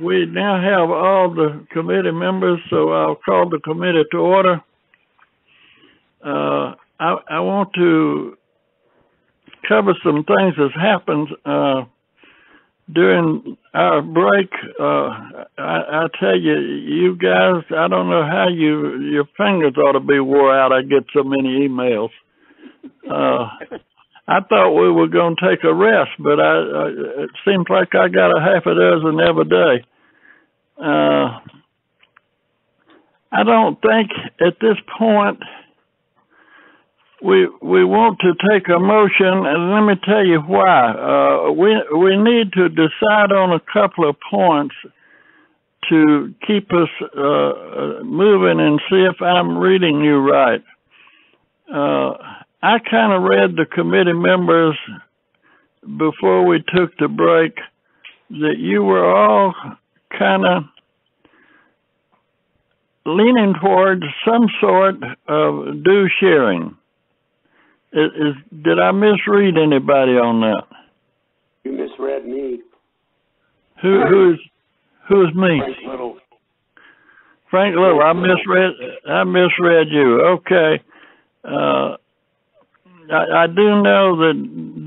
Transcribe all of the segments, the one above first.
We now have all the committee members, so I'll call the committee to order. I want to cover some things that's happened during our break. I tell you, you guys, I don't know how your fingers ought to be wore out. I get so many emails. I thought we were going to take a rest, but it seems like I got a half a dozen every day. I don't think at this point we want to take a motion, and let me tell you why. We need to decide on a couple of points to keep us moving and see if I'm reading you right. I kind of read the committee members before we took the break that you were all kind of leaning towards some sort of due sharing. Did I misread anybody on that? You misread me. Who's me? Frank Little. Frank Little. I misread you. Okay. I do know that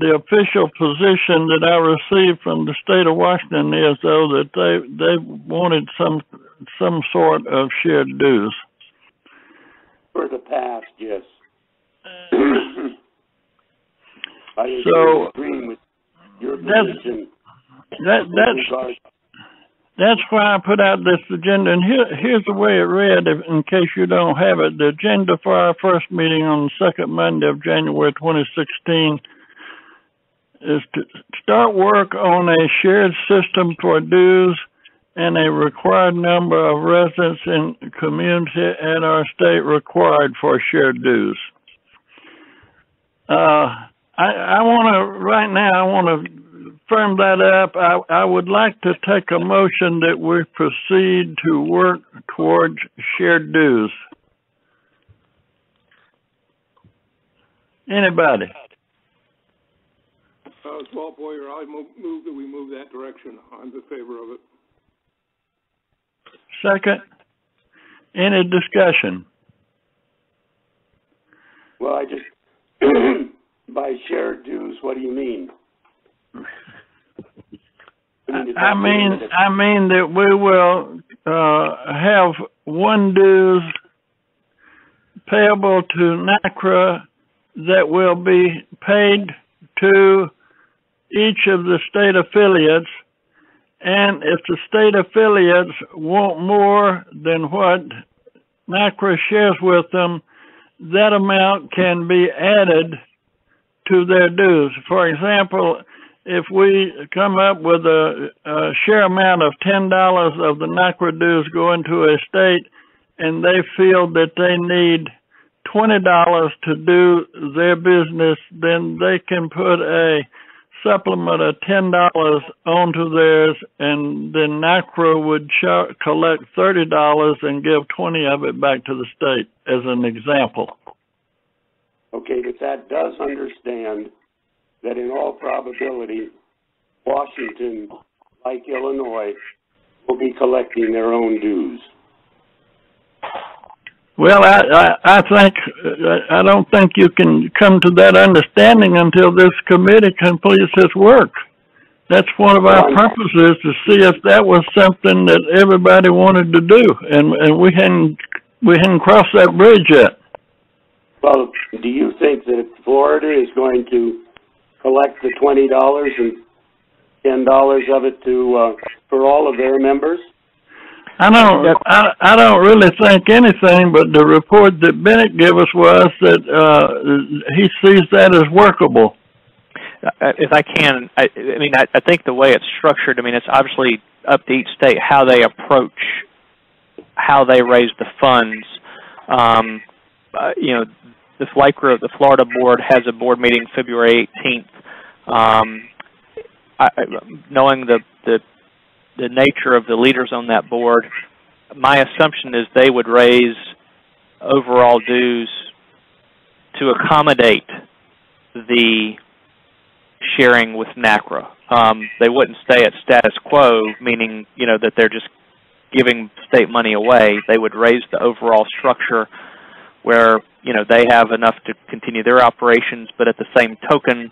the official position that I received from the state of Washington is, though, that they wanted some sort of shared dues. For the past, yes. I agree with your position. That's why I put out this agenda, and here's the way it read, in case you don't have it. The agenda for our first meeting on the second Monday of January 2016 is to start work on a shared system for dues and a required number of residents in the community at our state required for shared dues. I want to firm that up. I would like to take a motion that we proceed to work towards shared dues. Anybody? It's Walt Boyer. I move that we move that direction. I'm in favor of it. Second. Any discussion? Well, I just by shared dues. What do you mean? I mean that we will have one dues payable to NaCCRA that will be paid to each of the state affiliates, and if the state affiliates want more than what NaCCRA shares with them, that amount can be added to their dues. For example, if we come up with a share amount of $10 of the NaCCRA dues going to a state, and they feel that they need $20 to do their business, then they can put a supplement of $10 onto theirs, and then NaCCRA would collect $30 and give $20 of it back to the state, as an example. Okay, but that does understand that in all probability, Washington, like Illinois, will be collecting their own dues. Well, I don't think you can come to that understanding until this committee completes its work. That's one of our purposes, to see if that was something that everybody wanted to do, and we hadn't crossed that bridge yet. Well, do you think that Florida is going to collect the $20 and $10 of it for all of their members? I don't really think anything, but the report that Bennett gave us was that he sees that as workable. If I can, I think the way it's structured, it's obviously up to each state how they approach, how they raise the funds. The Florida board has a board meeting February 18th. Knowing the nature of the leaders on that board, my assumption is they would raise overall dues to accommodate the sharing with NaCCRA. They wouldn't stay at status quo, meaning, that they're just giving state money away. They would raise the overall structure where, they have enough to continue their operations, but at the same token,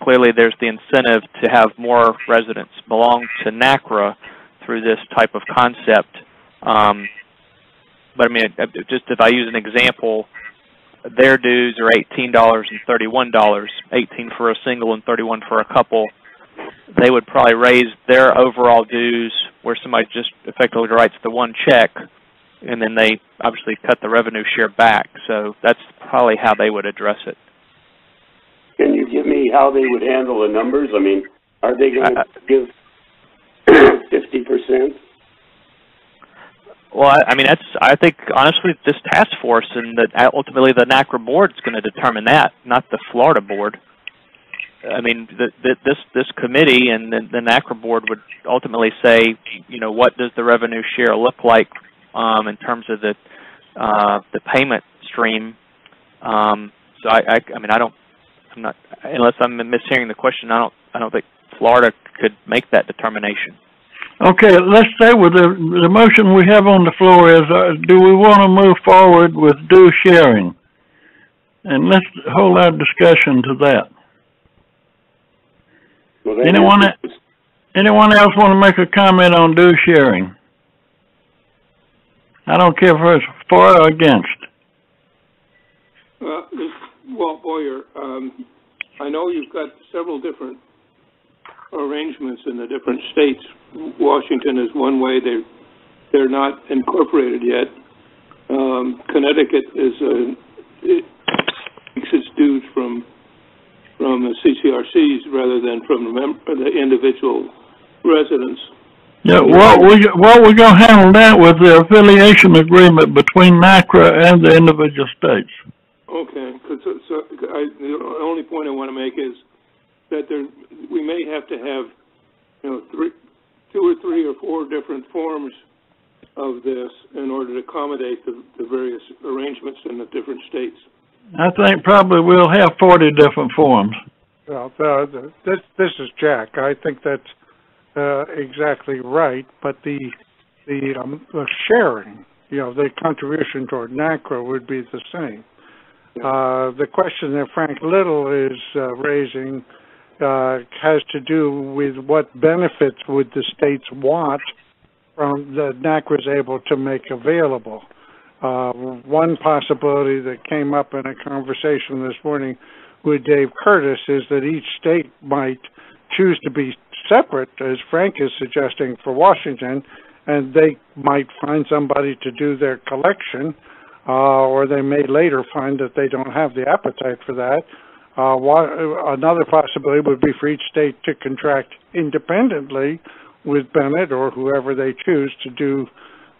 clearly there's the incentive to have more residents belong to NaCCRA through this type of concept. But I mean, just if I use an example, their dues are $18 and $31, $18 for a single and $31 for a couple. They would probably raise their overall dues where somebody just effectively writes the one check, and then they obviously cut the revenue share back. So that's probably how they would address it. Can you give me how they would handle the numbers? I mean, are they going to give 50%? Well, I think, honestly, this task force and ultimately the NaCCRA board is going to determine that, not the Florida board. I mean, this committee and the NaCCRA board would ultimately say, what does the revenue share look like in terms of the payment stream. So I'm not, unless I'm mishearing the question, I don't think Florida could make that determination. Okay, let's stay with the motion we have on the floor is, do we want to move forward with due sharing? And let's hold our discussion to that. Well, anyone else want to make a comment on due sharing? I don't care if it's for or against. This is Walt Boyer. I know you've got several different arrangements in the different states. Washington is one way. They're not incorporated yet. Connecticut it takes its dues from the CCRCs rather than from the individual residents. Yeah, well, we're going to handle that with the affiliation agreement between NaCCRA and the individual states. Okay, the only point I want to make is that we may have to have, two or three or four different forms of this in order to accommodate the various arrangements in the different states. I think probably we'll have 40 different forms. Well, this is Jack. I think that's exactly right. But the sharing, the contribution toward NaCCRA would be the same. The question that Frank Little is raising has to do with what benefits would the states want from that NaCCRA is able to make available. One possibility that came up in a conversation this morning with Dave Curtis is that each state might choose to be separate, as Frank is suggesting for Washington, and they might find somebody to do their collection, or they may later find that they don't have the appetite for that. Another possibility would be for each state to contract independently with Bennett or whoever they choose to do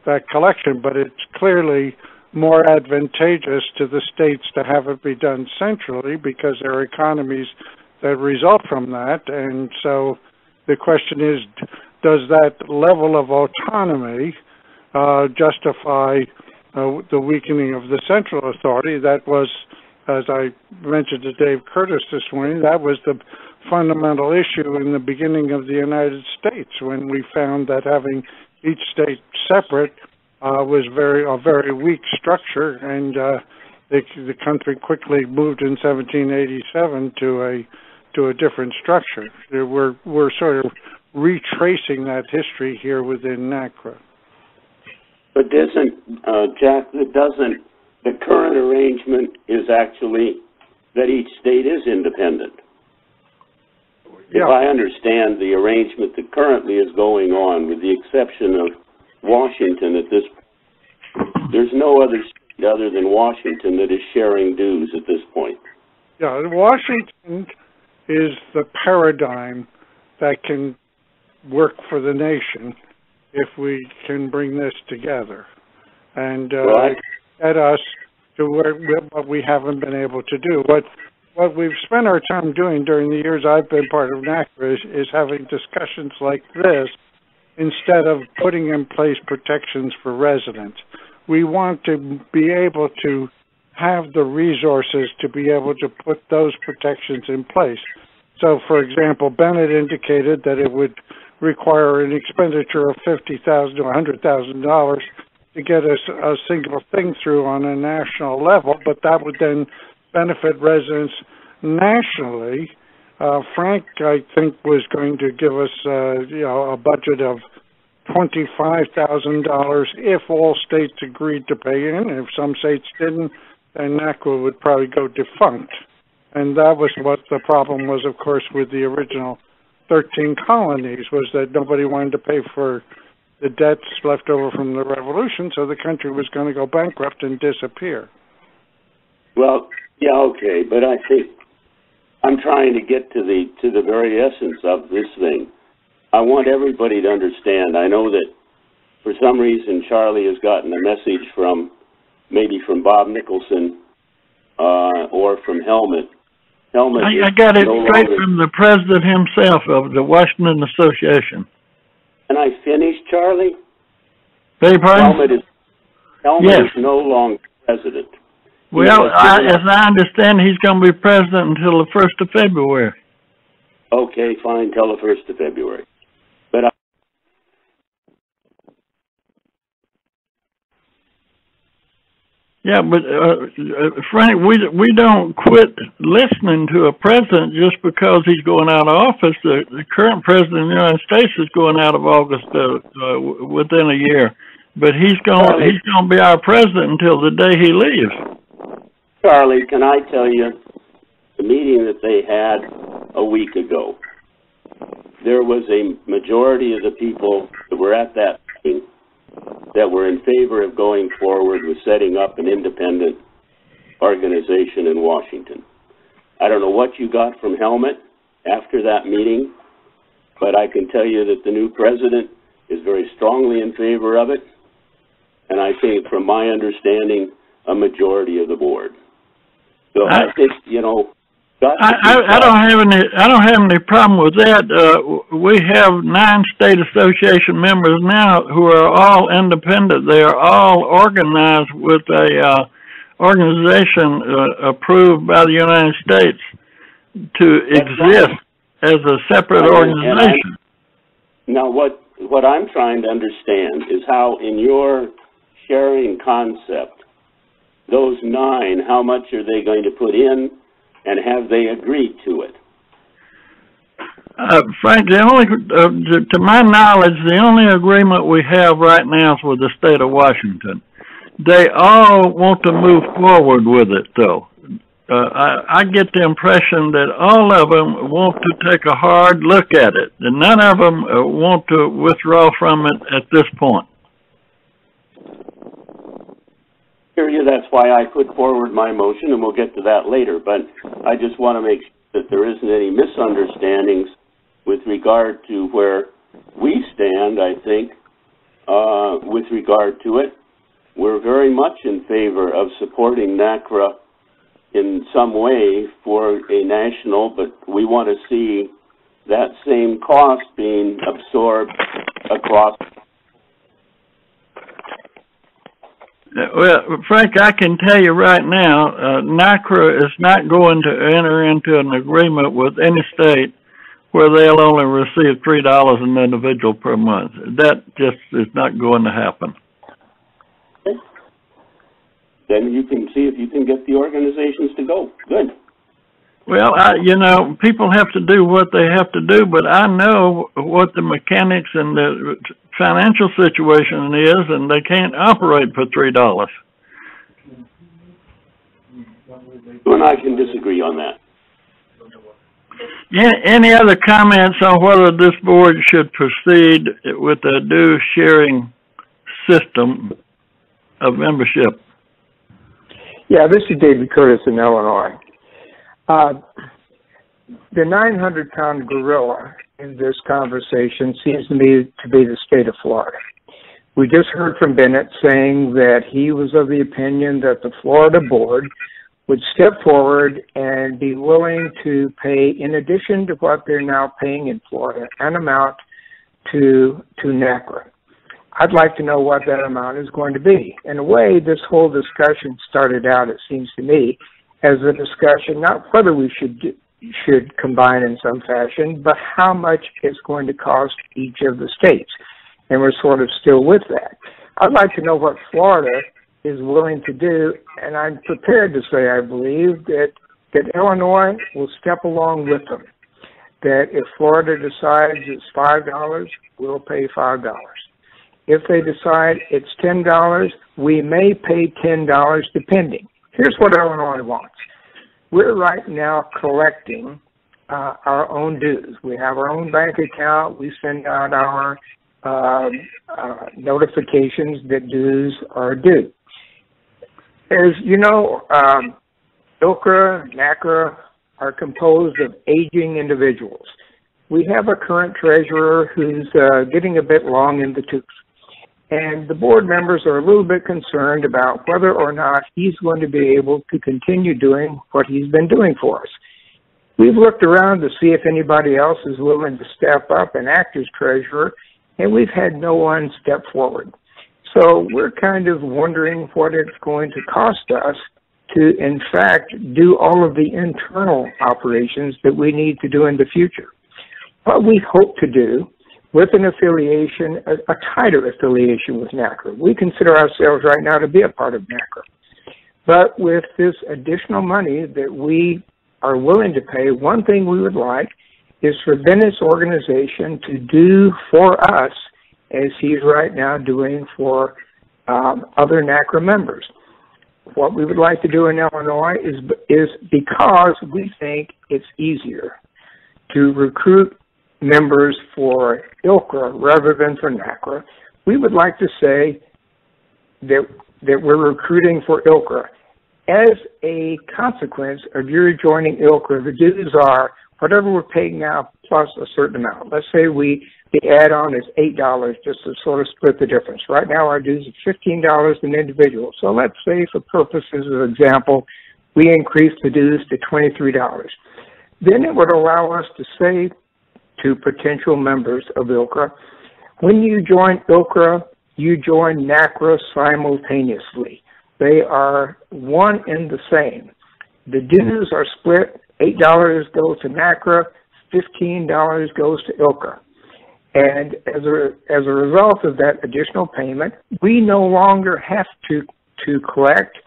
that collection, but it's clearly more advantageous to the states to have it be done centrally because there are economies that result from that. And so the question is, does that level of autonomy justify the weakening of the central authority? That was, as I mentioned to Dave Curtis this morning, that was the fundamental issue in the beginning of the United States when we found that having each state separate was a very weak structure, and the country quickly moved in 1787 to a different structure. We're sort of retracing that history here within NaCCRA. But the current arrangement is actually that each state is independent. Yeah. If I understand the arrangement that currently is going on, with the exception of Washington at this point, there's no other state other than Washington that is sharing dues at this point. Yeah, Washington is the paradigm that can work for the nation if we can bring this together and get us to what we haven't been able to do. What we've spent our time doing during the years I've been part of NaCCRA is having discussions like this instead of putting in place protections for residents. We want to be able to have the resources to be able to put those protections in place. So, for example, Bennett indicated that it would require an expenditure of $50,000 to $100,000 to get a single thing through on a national level, but that would then benefit residents nationally. Frank, I think, was going to give us, a budget of $25,000 if all states agreed to pay in. If some states didn't, then NaCCRA would probably go defunct. And that was what the problem was, of course, with the original 13 colonies, was that nobody wanted to pay for the debts left over from the revolution, so the country was going to go bankrupt and disappear. Well, yeah, okay, but I think I'm trying to get to the very essence of this thing. I want everybody to understand. I know that for some reason Charlie has gotten a message maybe from Bob Nicholson or from Helmut. I got it straight from the president himself of the Washington Association. Can I finish, Charlie? Beg your pardon? Helmut is no longer president. Well, as I understand, he's going to be president until the 1st of February. Okay, fine, till the 1st of February. But yeah, but Frank, we don't quit listening to a president just because he's going out of office. The current president of the United States is going out of August within a year, but he's going to be our president until the day he leaves. Charlie, can I tell you, the meeting that they had a week ago, there was a majority of the people that were at that meeting that were in favor of going forward with setting up an independent organization in Washington. I don't know what you got from Helmut after that meeting, but I can tell you that the new president is very strongly in favor of it, and I think, from my understanding, a majority of the board. So I think, I don't have any problem with that. We have 9 state association members now who are all independent. They are all organized with a organization approved by the United States to exist as a separate organization. Now, what I'm trying to understand is how, in your sharing concept, those 9, how much are they going to put in, and have they agreed to it? Frank, to my knowledge, the only agreement we have right now is with the state of Washington. They all want to move forward with it, though. I get the impression that all of them want to take a hard look at it, and none of them want to withdraw from it at this point. That's why I put forward my motion, and we'll get to that later. But I just want to make sure that there isn't any misunderstandings with regard to where we stand, I think, with regard to it. We're very much in favor of supporting NaCCRA in some way for a national, but we want to see that same cost being absorbed across. Well, Frank, I can tell you right now, NaCCRA is not going to enter into an agreement with any state where they'll only receive $3 an individual per month. That just is not going to happen. Okay. Then you can see if you can get the organizations to go. Good. Well, people have to do what they have to do, but I know what the mechanics and the financial situation is, and they can't operate for $3. And I can disagree on that. Any other comments on whether this board should proceed with a due sharing system of membership? Yeah, this is David Curtis in Illinois. The 900-pound gorilla in this conversation seems to me to be the state of Florida. We just heard from Bennett saying that he was of the opinion that the Florida board would step forward and be willing to pay, in addition to what they're now paying in Florida, an amount to NaCCRA. I'd like to know what that amount is going to be. In a way, this whole discussion started out, it seems to me, as a discussion not whether we should combine in some fashion, but how much it's going to cost each of the states. And we're sort of still with that. I'd like to know what Florida is willing to do, and I'm prepared to say I believe that Illinois will step along with them. That if Florida decides it's $5, we'll pay $5. If they decide it's $10, we may pay $10 depending. Here's what Illinois wants. We're right now collecting our own dues. We have our own bank account. We send out our notifications that dues are due. As you know, NaCCRA, NaCCRA are composed of aging individuals. We have a current treasurer who's getting a bit long in the tooth. And the board members are a little bit concerned about whether or not he's going to be able to continue doing what he's been doing for us. We've looked around to see if anybody else is willing to step up and act as treasurer, and we've had no one step forward. So we're kind of wondering what it's going to cost us to, in fact, do all of the internal operations that we need to do in the future. What we hope to do with an affiliation, a tighter affiliation with NaCCRA. We consider ourselves right now to be a part of NaCCRA. But with this additional money that we are willing to pay, one thing we would like is for Bennett's organization to do for us as he's right now doing for other NaCCRA members. What we would like to do in Illinois is because we think it's easier to recruit members for ILCRA rather than for NaCCRA, we would like to say that we're recruiting for ILCRA. As a consequence of your joining ILCRA, the dues are whatever we're paying now plus a certain amount. Let's say the add-on is $8 just to sort of split the difference. Right now our dues are $15 an individual. So let's say for purposes of example, we increase the dues to $23. Then it would allow us to say to potential members of ILCRA, when you join ILCRA, you join NaCCRA simultaneously. They are one and the same. The dues are split. $8 goes to NaCCRA, $15 goes to ILCRA. And as a result of that additional payment, we no longer have to collect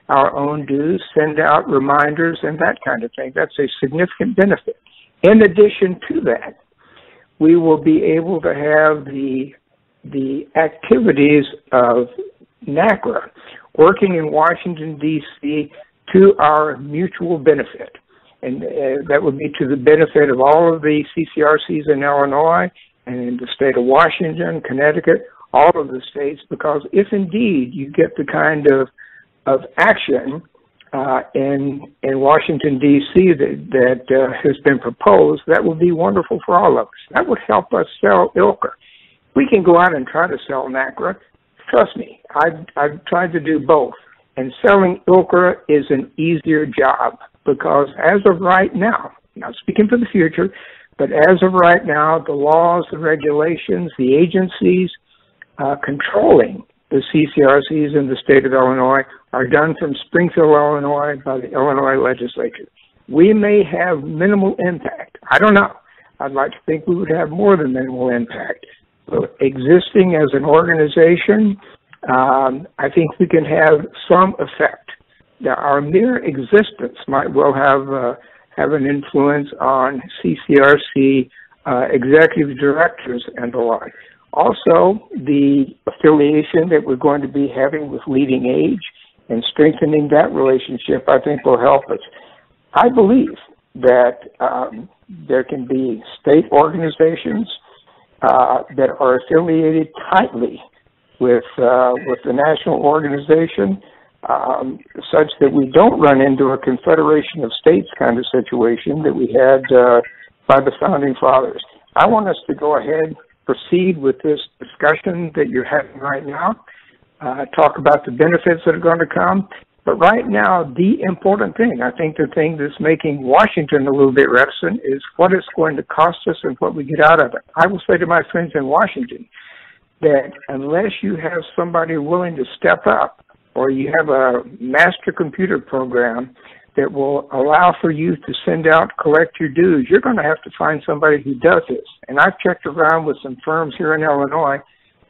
our own dues, send out reminders, and that kind of thing. That's a significant benefit. In addition to that, we will be able to have the activities of NaCCRA working in Washington, D.C. to our mutual benefit. And that would be to the benefit of all of the CCRCs in Illinois and in the state of Washington, Connecticut, all of the states, because if indeed you get the kind of action in Washington, D.C. that has been proposed, that would be wonderful for all of us. That would help us sell ILCRA. We can go out and try to sell NaCCRA. Trust me, I've tried to do both. And selling ILCRA is an easier job because as of right now, not speaking for the future, but as of right now, the laws, the regulations, the agencies controlling the CCRCs in the state of Illinois are done from Springfield, Illinois by the Illinois legislature. We may have minimal impact. I don't know. I'd like to think we would have more than minimal impact. But existing as an organization, I think we can have some effect. Now, our mere existence might well have an influence on CCRC executive directors and the like. Also, the affiliation that we're going to be having with Leading Age and strengthening that relationship, I think, will help us. I believe that there can be state organizations that are affiliated tightly with the national organization, such that we don't run into a confederation of states kind of situation that we had by the founding fathers. I want us to go ahead, proceed with this discussion that you're having right now, talk about the benefits that are going to come. But right now, the important thing, I think the thing that's making Washington a little bit reticent is what it's going to cost us and what we get out of it. I will say to my friends in Washington, that unless you have somebody willing to step up, or you have a master computer program that will allow for you to send out, collect your dues, you're going to have to find somebody who does this. And I've checked around with some firms here in Illinois,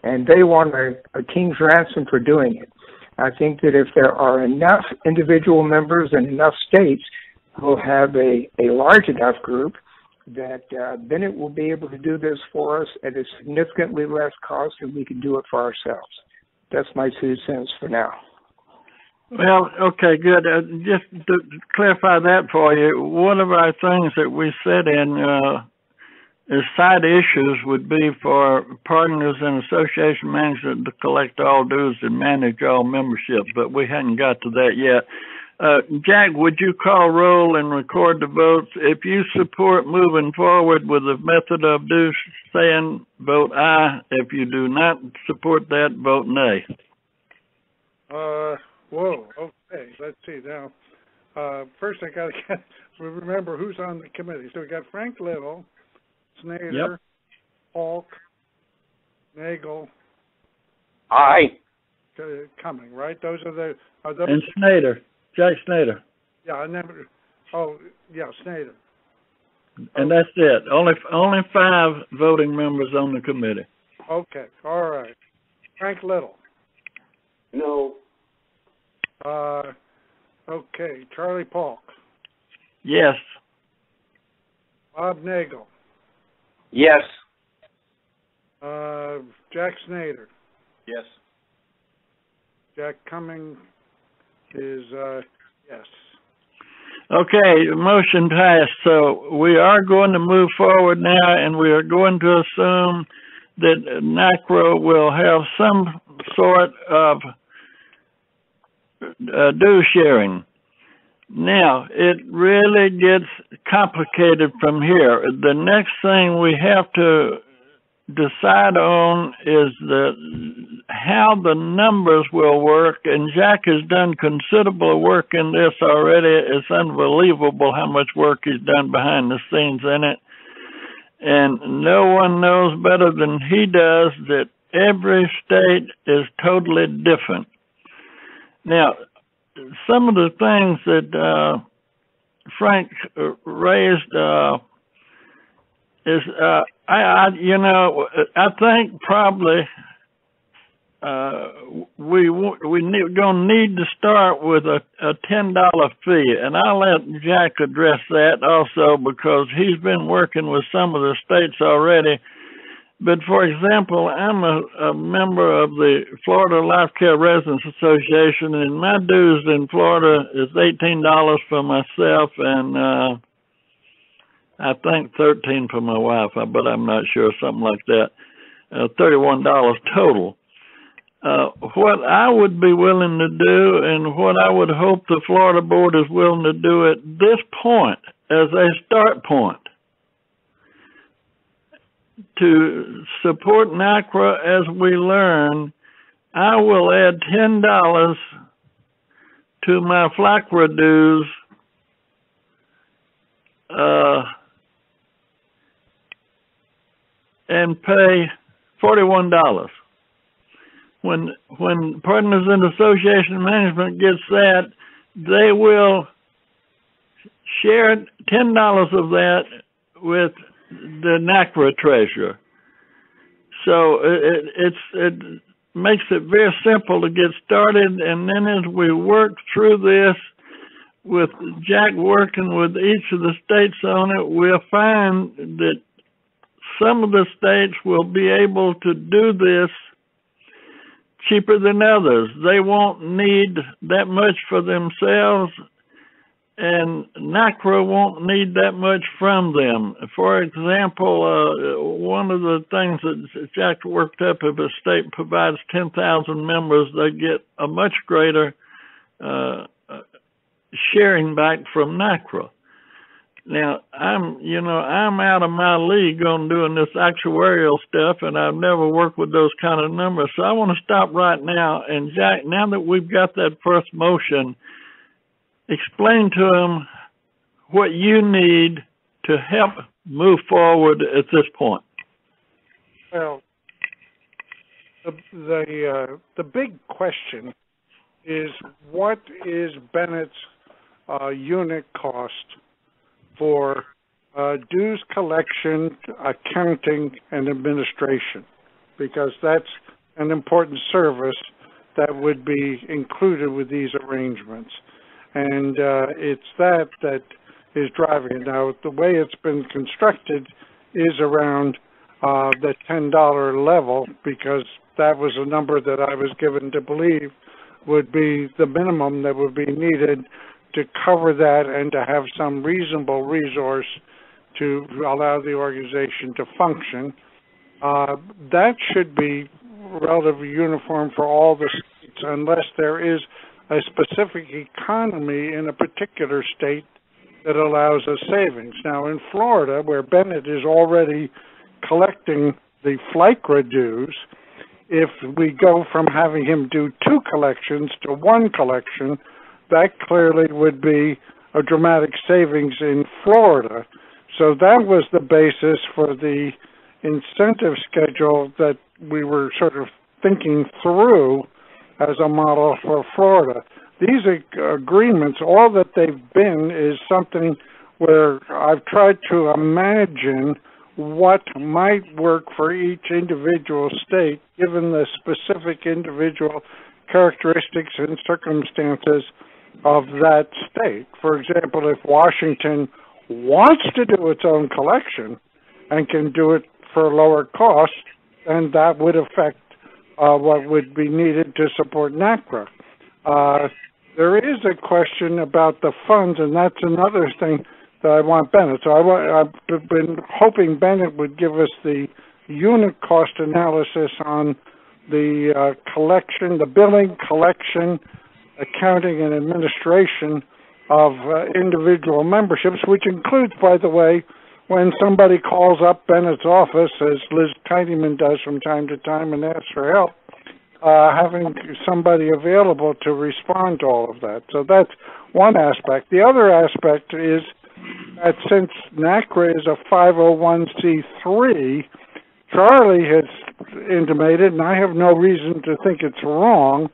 and they want a king's ransom for doing it. I think that if there are enough individual members and enough states who will have a large enough group, that Bennett will be able to do this for us at a significantly less cost than we can do it for ourselves. That's my 2 cents for now. Well, okay, good. Just to clarify that for you, one of our things that we said in as side issues would be for partners and association management to collect all dues and manage all memberships, but we hadn't got to that yet. Jack, would you call roll and record the votes? If you support moving forward with the method of dues saying, vote aye. If you do not support that, vote nay. Whoa, okay, let's see now. First I got to remember who's on the committee. So we got Frank Little, Snyder, yep. Falk, Nagel. Aye. Coming, right? Those are those. And Snyder, Jack Snyder. Yeah, Snyder. And that's it. Only 5 voting members on the committee. Okay, all right. Frank Little. No. Okay, Charlie Falk. Yes. Bob Nagel. Yes. Jack Snyder. Yes. Jack Cumming is yes. Okay, motion passed. So we are going to move forward now, and we are going to assume that NaCCRA will have some sort of due sharing. Now, it really gets complicated from here. The next thing we have to decide on is how the numbers will work, and Jack has done considerable work in this already. It's unbelievable how much work he's done behind the scenes in it, and no one knows better than he does that every state is totally different. Now, some of the things that Frank raised is I think probably we're gonna need to start with a $10 fee, and I'll let Jack address that also because he's been working with some of the states already. But for example, I'm a member of the Florida Life Care Residents Association, and my dues in Florida is $18 for myself and I think $13 for my wife, but I'm not sure, something like that. $31 total. What I would be willing to do, and what I would hope the Florida Board is willing to do at this point, as a start point, to support NaCCRA as we learn, I will add $10 to my FLACRA dues and pay $41. When Partners in Association Management gets that, they will share $10 of that with the NaCCRA treasurer. So it makes it very simple to get started, and then as we work through this, with Jack working with each of the states on it, we'll find that some of the states will be able to do this cheaper than others. They won't need that much for themselves, and NaCCRA won't need that much from them. For example, one of the things that Jack worked up, if a state provides 10,000 members, they get a much greater sharing back from NaCCRA. Now, I'm out of my league on doing this actuarial stuff, and I've never worked with those kind of numbers. So I want to stop right now. And Jack, now that we've got that first motion, explain to them what you need to help move forward at this point. Well, the big question is, what is Bennett's unit cost for dues collection, accounting, and administration? Because that's an important service that would be included with these arrangements. And it's that is driving it. Now, the way it's been constructed is around the $10 level, because that was a number that I was given to believe would be the minimum that would be needed to cover that and to have some reasonable resource to allow the organization to function. That should be relatively uniform for all the states, unless there is a specific economy in a particular state that allows a savings. Now, in Florida, where Bennett is already collecting the FLICRA dues, if we go from having him do 2 collections to 1 collection, that clearly would be a dramatic savings in Florida. So that was the basis for the incentive schedule that we were sort of thinking through as a model for Florida. These agreements, all that they've been is something where I've tried to imagine what might work for each individual state, given the specific individual characteristics and circumstances of that state. For example, if Washington wants to do its own collection and can do it for lower cost, then that would affect what would be needed to support NaCCRA. There is a question about the funds, and that's another thing that I want Bennett. So I've been hoping Bennett would give us the unit cost analysis on the collection, the billing, collection, accounting, and administration of individual memberships, which includes, by the way, when somebody calls up Bennett's office, as Liz Tidyman does from time to time, and asks for help, having somebody available to respond to all of that. So that's one aspect. The other aspect is that since NaCCRA is a 501c3, Charlie has intimated, and I have no reason to think it's wrong,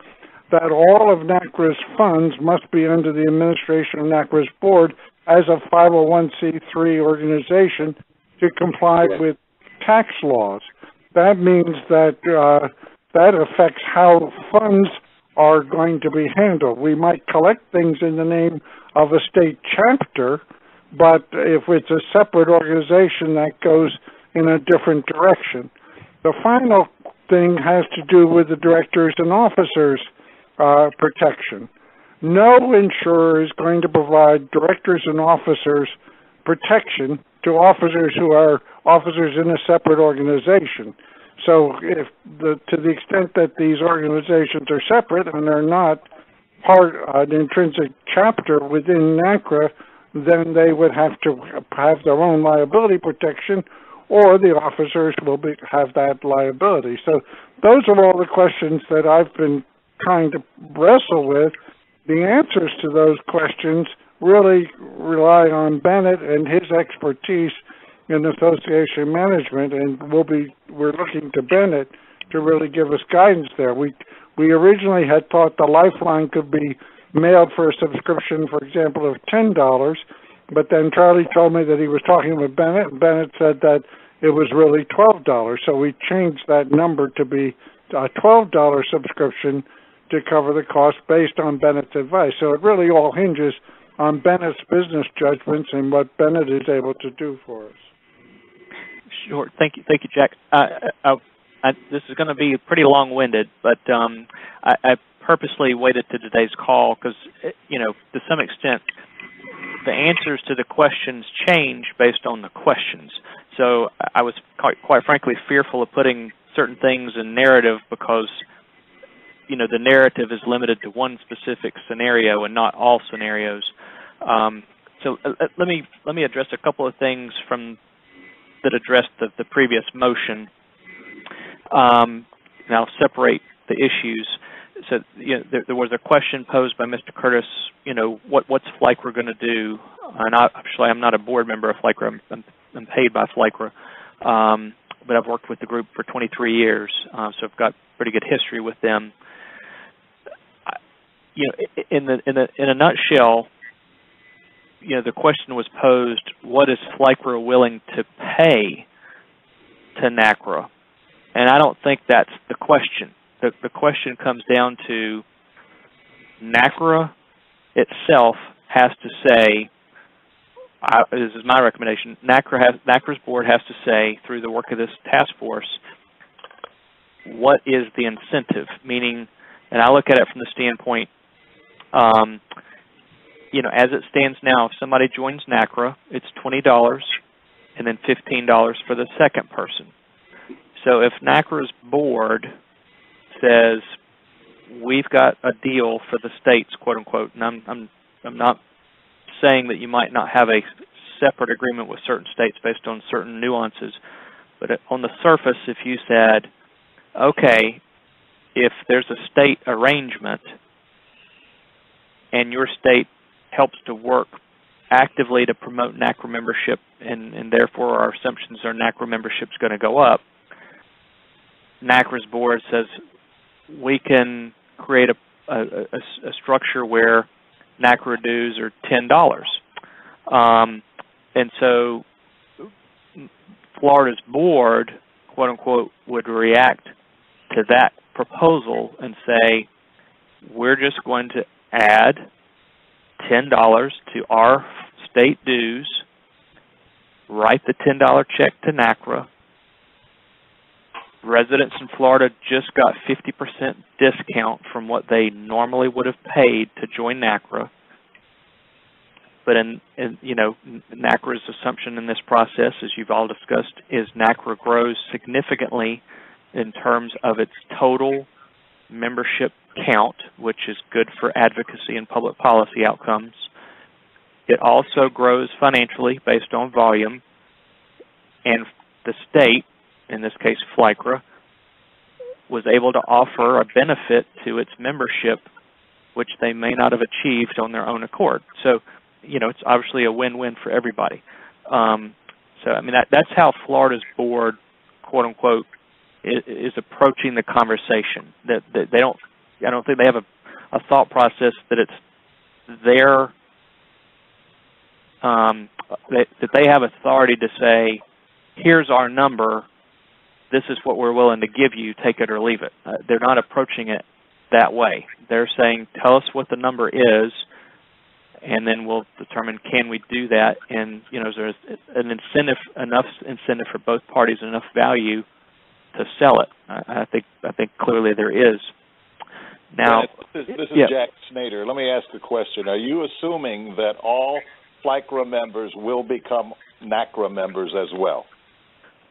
that all of NaCCRA's funds must be under the administration of NaCCRA's board as a 501c3 organization to comply with tax laws. That means that that affects how funds are going to be handled. We might collect things in the name of a state chapter, but if it's a separate organization, that goes in a different direction. The final thing has to do with the directors and officers protection. No insurer is going to provide directors and officers protection to officers who are officers in a separate organization. So if to the extent that these organizations are separate and are not part of an intrinsic chapter within NaCCRA, then they would have to have their own liability protection, or the officers will have that liability. So those are all the questions that I've been trying to wrestle with. The answers to those questions really rely on Bennett and his expertise in association management, and we're looking to Bennett to really give us guidance there. We originally had thought the Lifeline could be mailed for a subscription, for example, of $10, but then Charlie told me that he was talking with Bennett, and Bennett said that it was really $12. So we changed that number to be a $12 subscription to cover the cost based on Bennett's advice. So it really all hinges on Bennett's business judgments and what Bennett is able to do for us. Sure. Thank you, Jack. This is going to be pretty long-winded, but I purposely waited to today's call because, to some extent, the answers to the questions change based on the questions. So I was quite frankly fearful of putting certain things in narrative because, the narrative is limited to one specific scenario and not all scenarios. So let me address a couple of things that addressed the previous motion. And I'll separate the issues. So there was a question posed by Mr. Curtis. What's FLICRA going to do? And actually, I'm not a board member of FLICRA. I'm paid by FLICRA. but I've worked with the group for 23 years, so I've got pretty good history with them. You know, in a nutshell, you know, the question was posed: what is FLICRA willing to pay to NaCCRA? And I don't think that's the question. The question comes down to NaCCRA itself has to say. This is my recommendation. NaCCRA's board has to say, through the work of this task force, what is the incentive? Meaning, and I look at it from the standpoint, you know, as it stands now, if somebody joins NaCCRA, it's $20 and then $15 for the second person. So if NaCCRA's board says, we've got a deal for the states, quote unquote, and I'm not saying that you might not have a separate agreement with certain states based on certain nuances, but on the surface, if you said, okay, if there's a state arrangement and your state helps to work actively to promote NaCCRA membership, and therefore our assumptions are NaCCRA membership is going to go up, NaCCRA's board says we can create a structure where NaCCRA dues are $10. And so Florida's board, quote unquote, would react to that proposal and say, we're just going to add $10 to our state dues, write the $10 check to NaCCRA. Residents in Florida just got 50% discount from what they normally would have paid to join NaCCRA. But you know, NaCCRA's assumption in this process, as you've all discussed, is NaCCRA grows significantly in terms of its total membership count, which is good for advocacy and public policy outcomes. It also grows financially based on volume, and the state, in this case FLICRA, was able to offer a benefit to its membership which they may not have achieved on their own accord. So, you know, it's obviously a win-win for everybody. So, I mean, that's how Florida's board, quote unquote, is approaching the conversation. That they don't, I don't think they have a thought process that it's their, that they have authority to say, here's our number, this is what we're willing to give you, take it or leave it. They're not approaching it that way. They're saying, tell us what the number is, and then we'll determine, can we do that? And, you know, is there an incentive, enough incentive for both parties, enough value to sell it? I think clearly there is. Now, this is Jack Snyder. Let me ask a question. Are you assuming that all FLICRA members will become NaCCRA members as well?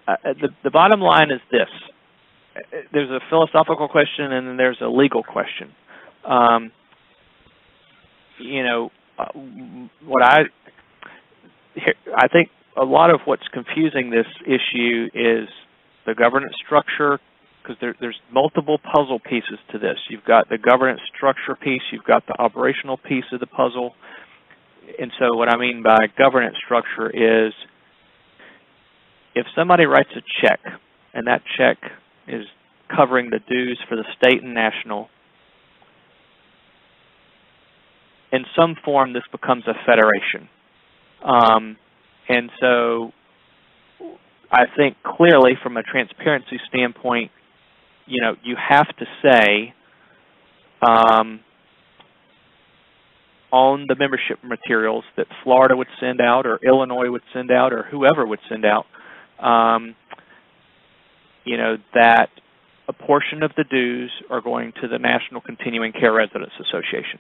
The bottom line is this. There's a philosophical question and then there's a legal question. You know, what I think a lot of what's confusing this issue is the governance structure, because there's multiple puzzle pieces to this. You've got the governance structure piece, you've got the operational piece of the puzzle. And so what I mean by governance structure is, if somebody writes a check, and that check is covering the dues for the state and national, in some form this becomes a federation. And so I think clearly from a transparency standpoint, you know, you have to say on the membership materials that Florida would send out or Illinois would send out or whoever would send out, you know, that a portion of the dues are going to the National Continuing Care Residents Association.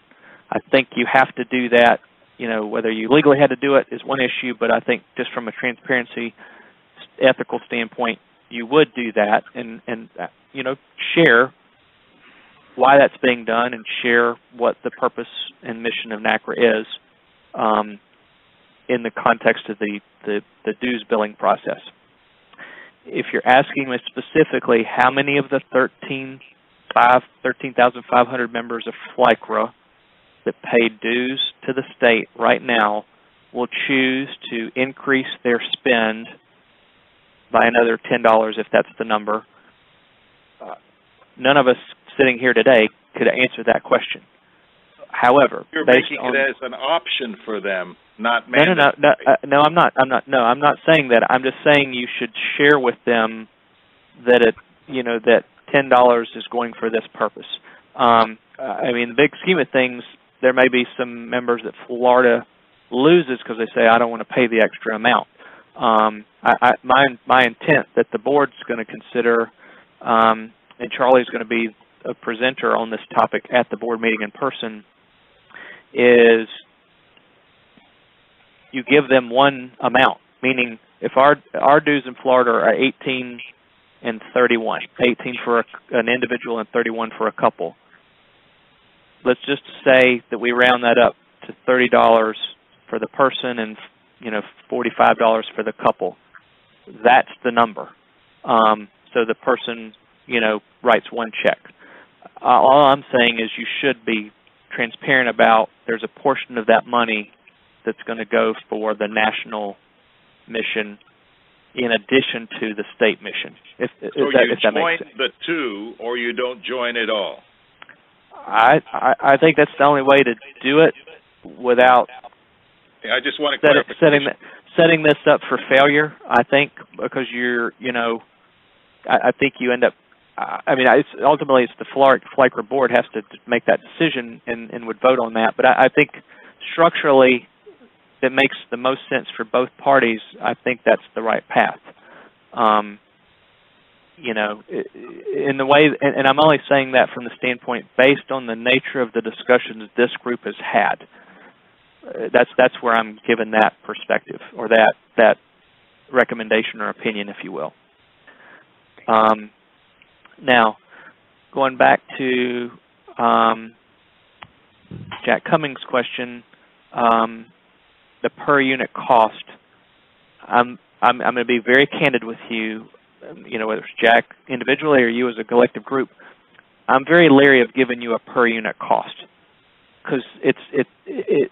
I think you have to do that. You know, whether you legally had to do it is one issue, but I think just from a transparency, ethical standpoint, you would do that and you know, share why that's being done and share what the purpose and mission of NaCCRA is in the context of the dues billing process. If you're asking me specifically how many of the 13,500 members of FLICRA that pay dues to the state right now will choose to increase their spend by another $10 if that's the number. None of us sitting here today could answer that question. However, you're making it as an option for them, not mandatory. No, I'm not. I'm not saying that. I'm just saying you should share with them that that $10 is going for this purpose. I mean, the big scheme of things, there may be some members that Florida loses because they say, I don't want to pay the extra amount. My intent that the board's going to consider, and Charlie's going to be a presenter on this topic at the board meeting in person, is you give them one amount, meaning if our dues in Florida are 18 and 31, 18 for an individual and 31 for a couple. Let's just say that we round that up to $30 for the person and $45 for the couple. That's the number. So the person writes one check. All I'm saying is you should be transparent about there's a portion of that money that's going to go for the national mission in addition to the state mission. If you that join makes sense. the two, or you don't join at all. I think that's the only way to do it without. I just want to clarify. Setting this up for failure, I think, because I think you end up. I mean, ultimately it's the FLICRA board has to make that decision and would vote on that. But I think structurally, that makes the most sense for both parties. I think that's the right path. In the way, and I'm only saying that from the standpoint based on the nature of the discussions this group has had. That's where I'm given that perspective or that recommendation or opinion, if you will. Now, going back to Jack Cummings' question, the per unit cost. I'm going to be very candid with you. Whether it's Jack individually or you as a collective group, I'm very leery of giving you a per unit cost because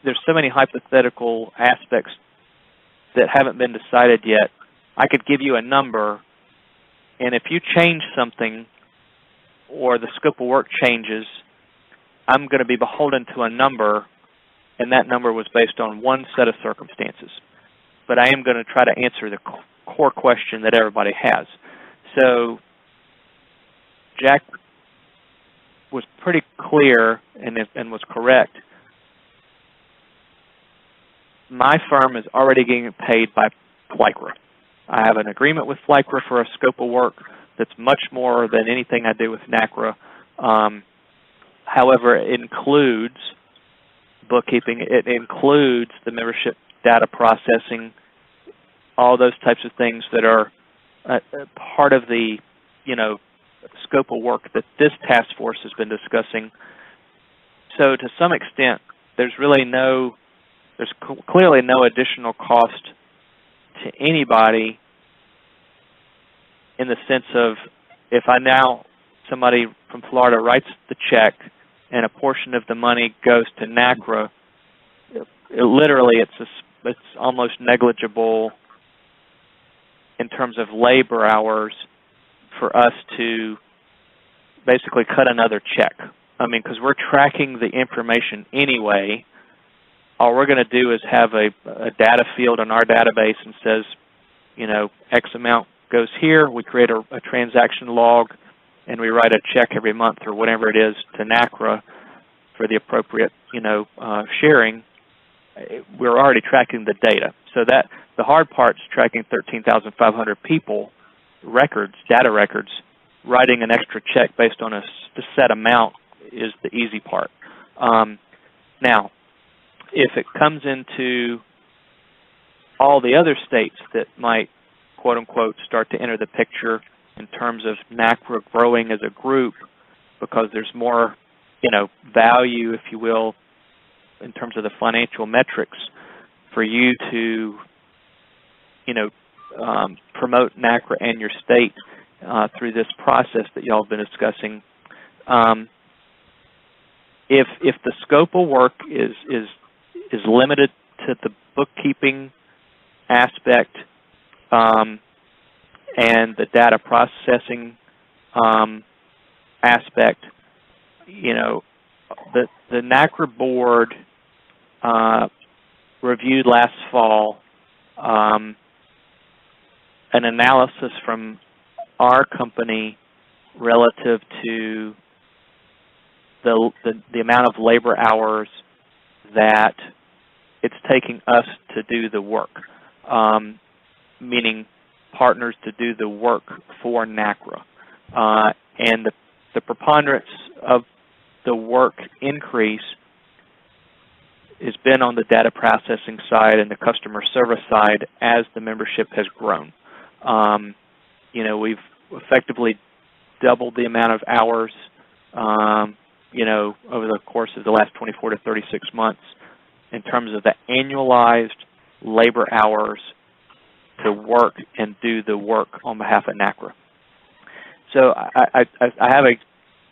there's so many hypothetical aspects that haven't been decided yet. I could give you a number, and if you change something or the scope of work changes, I'm going to be beholden to a number, and that number was based on one set of circumstances. But I am going to try to answer the core question that everybody has. So Jack was pretty clear and was correct. My firm is already getting paid by FLICRA. I have an agreement with FLICRA for a scope of work that's much more than anything I do with NaCCRA. However, it includes bookkeeping. It includes the membership data processing, all those types of things that are part of the, scope of work that this task force has been discussing. So to some extent, there's clearly no additional cost to anybody in the sense of if somebody from Florida writes the check and a portion of the money goes to NaCCRA, literally it's almost negligible in terms of labor hours for us to basically cut another check. I mean, because we're tracking the information anyway. All we're going to do is have a data field in our database and says, X amount goes here. We create a transaction log, and we write a check every month or whatever it is to NaCCRA for the appropriate, sharing. We're already tracking the data. So that the hard part's tracking 13,500 people, data records. Writing an extra check based on a set amount is the easy part. Now, if it comes into all the other states that might, quote unquote, start to enter the picture in terms of NaCCRA growing as a group because there's more, value, if you will, in terms of the financial metrics for you to, promote NaCCRA and your state through this process that y'all have been discussing. If the scope of work is limited to the bookkeeping aspect, and the data processing aspect, you know, the NaCCRA board reviewed last fall an analysis from our company relative to the amount of labor hours that it's taking us to do the work, meaning partners to do the work for NaCCRA. And the preponderance of the work increase has been on the data processing side and the customer service side as the membership has grown. You know, we've effectively doubled the amount of hours, you know, over the course of the last 24 to 36 months in terms of the annualized labor hours to work and do the work on behalf of NaCCRA. So I have a,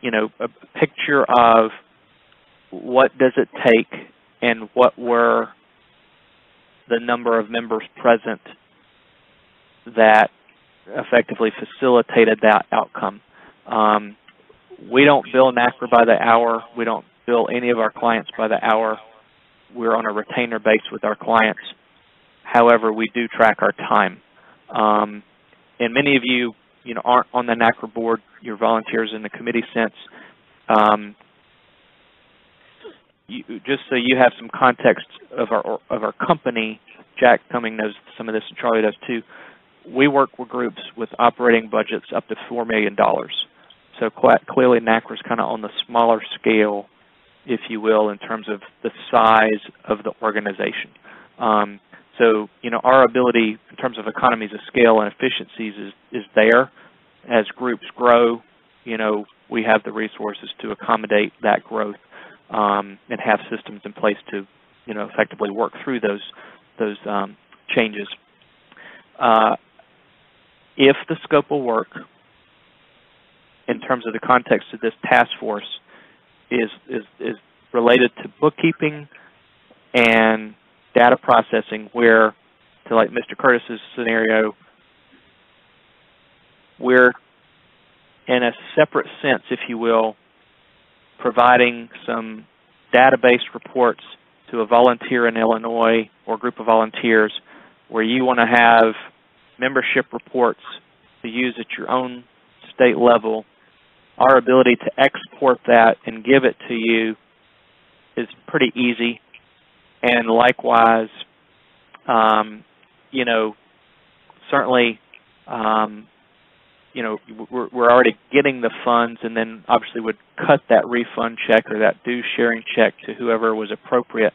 you know, a picture of what does it take and what were the number of members present that effectively facilitated that outcome. We don't bill NaCCRA by the hour. We don't bill any of our clients by the hour. We're on a retainer base with our clients. However, we do track our time. And many of you, you know, aren't on the NaCCRA board. You're volunteers in the committee sense. Just so you have some context of our company, Jack Cumming knows some of this, and Charlie does too. We work with groups with operating budgets up to $4 million. So clearly NaCCRA is kind of on the smaller scale, if you will, in terms of the size of the organization. So, you know, our ability in terms of economies of scale and efficiencies is there. As groups grow, you know, we have the resources to accommodate that growth and have systems in place to, you know, effectively work through those changes. If the scope of work, in terms of the context of this task force, is related to bookkeeping and data processing, where, to like Mr. Curtis's scenario, we're in a separate sense, if you will, providing some database reports to a volunteer in Illinois or group of volunteers where you want to have membership reports to use at your own state level. Our ability to export that and give it to you is pretty easy. And likewise, you know, certainly, you know, we're already getting the funds, and then obviously would cut that refund check or that due sharing check to whoever was appropriate.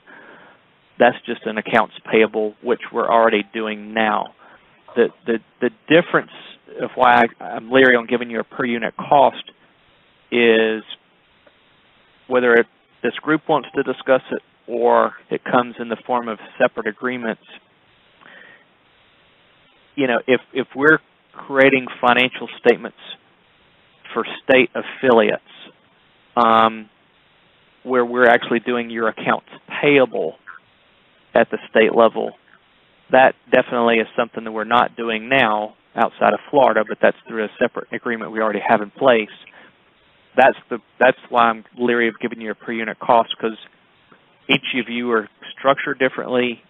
That's just an accounts payable, which we're already doing now. The difference of why I'm leery on giving you a per unit cost is whether this group wants to discuss it or it comes in the form of separate agreements. You know, if we're creating financial statements for state affiliates, where we're actually doing your accounts payable at the state level, that definitely is something that we're not doing now outside of Florida, but that's through a separate agreement we already have in place. That's why I'm leery of giving you a per unit cost, because each of you are structured differently.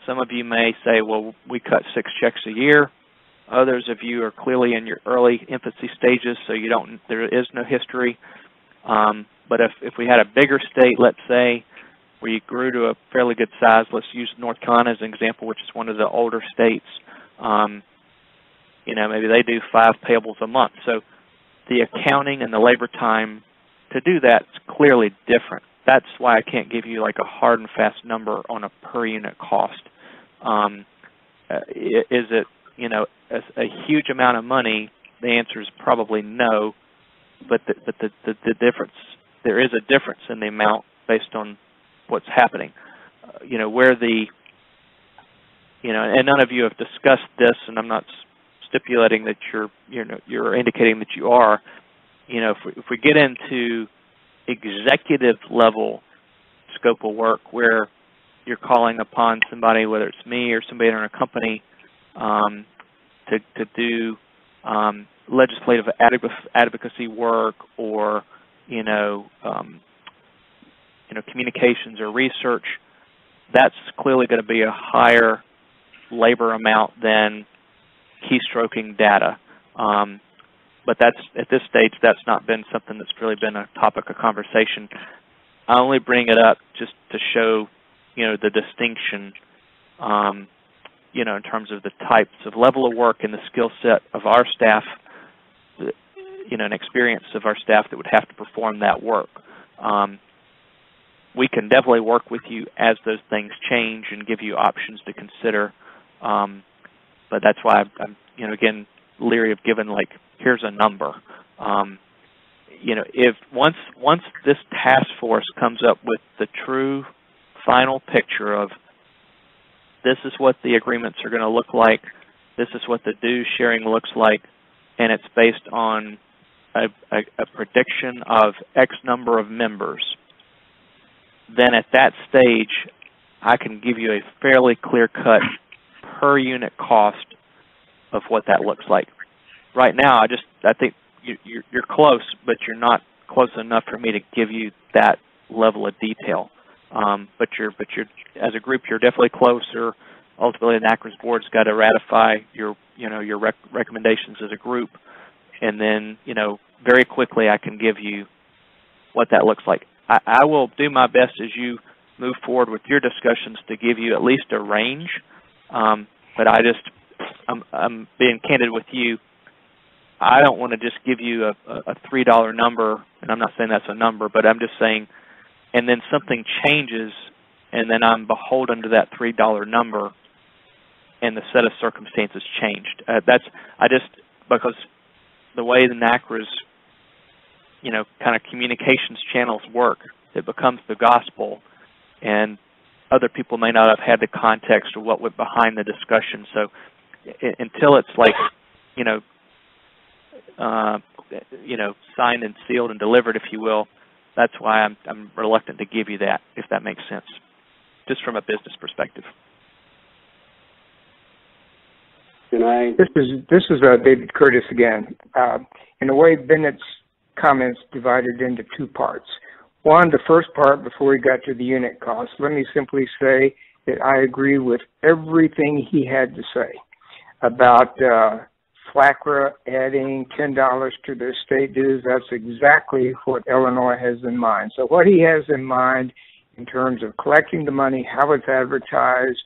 Some of you may say, well, we cut 6 checks a year. Others of you are clearly in your early infancy stages, so there is no history. But if we had a bigger state, let's say, where you grew to a fairly good size, let's use North Carolina as an example, which is one of the older states. You know, maybe they do 5 payables a month. So the accounting and the labor time to do that is clearly different. That's why I can't give you like a hard and fast number on a per unit cost. Is it, you know, a huge amount of money? The answer is probably no. But the difference, there is a difference in the amount based on what's happening. You know, where the, you know, and none of you have discussed this, and I'm not stipulating that you're indicating that you are. You know, if we get into executive level scope of work where you're calling upon somebody, whether it's me or somebody in a company, to do legislative advocacy work or communications or research, that's clearly going to be a higher labor amount than keystroking data. But that's, at this stage, that's not been something that's really been a topic of conversation. I only bring it up just to show, the distinction, in terms of the types of level of work and the skill set of our staff, and experience of our staff that would have to perform that work. We can definitely work with you as those things change and give you options to consider. But that's why I'm, again, leery of giving, here's a number. If once this task force comes up with the true final picture of this is what the agreements are going to look like, this is what the dues sharing looks like, and it's based on a prediction of X number of members, then at that stage, I can give you a fairly clear-cut per unit cost of what that looks like. Right now, I think you're close, but you're not close enough for me to give you that level of detail. But you're as a group, you're definitely closer. Ultimately, the NaCCRA's board's got to ratify your recommendations as a group, and then very quickly I can give you what that looks like. I will do my best as you move forward with your discussions to give you at least a range, but I'm being candid with you. I don't want to just give you a $3 number, and I'm not saying that's a number, but I'm just saying, and then something changes, and then I'm beholden to that $3 number, and the set of circumstances changed. Because the way the NaCCRA's, kind of communications channels work, it becomes the gospel, and other people may not have had the context of what went behind the discussion. So until it's signed and sealed and delivered, if you will, that's why I'm reluctant to give you that, if that makes sense, just from a business perspective. This is David Curtis again. In a way, Bennett's comments divided into two parts. One, the first part, before we got to the unit cost, let me simply say that I agree with everything he had to say about NaCCRA adding $10 to their state dues. That's exactly what Illinois has in mind. So what he has in mind in terms of collecting the money, how it's advertised,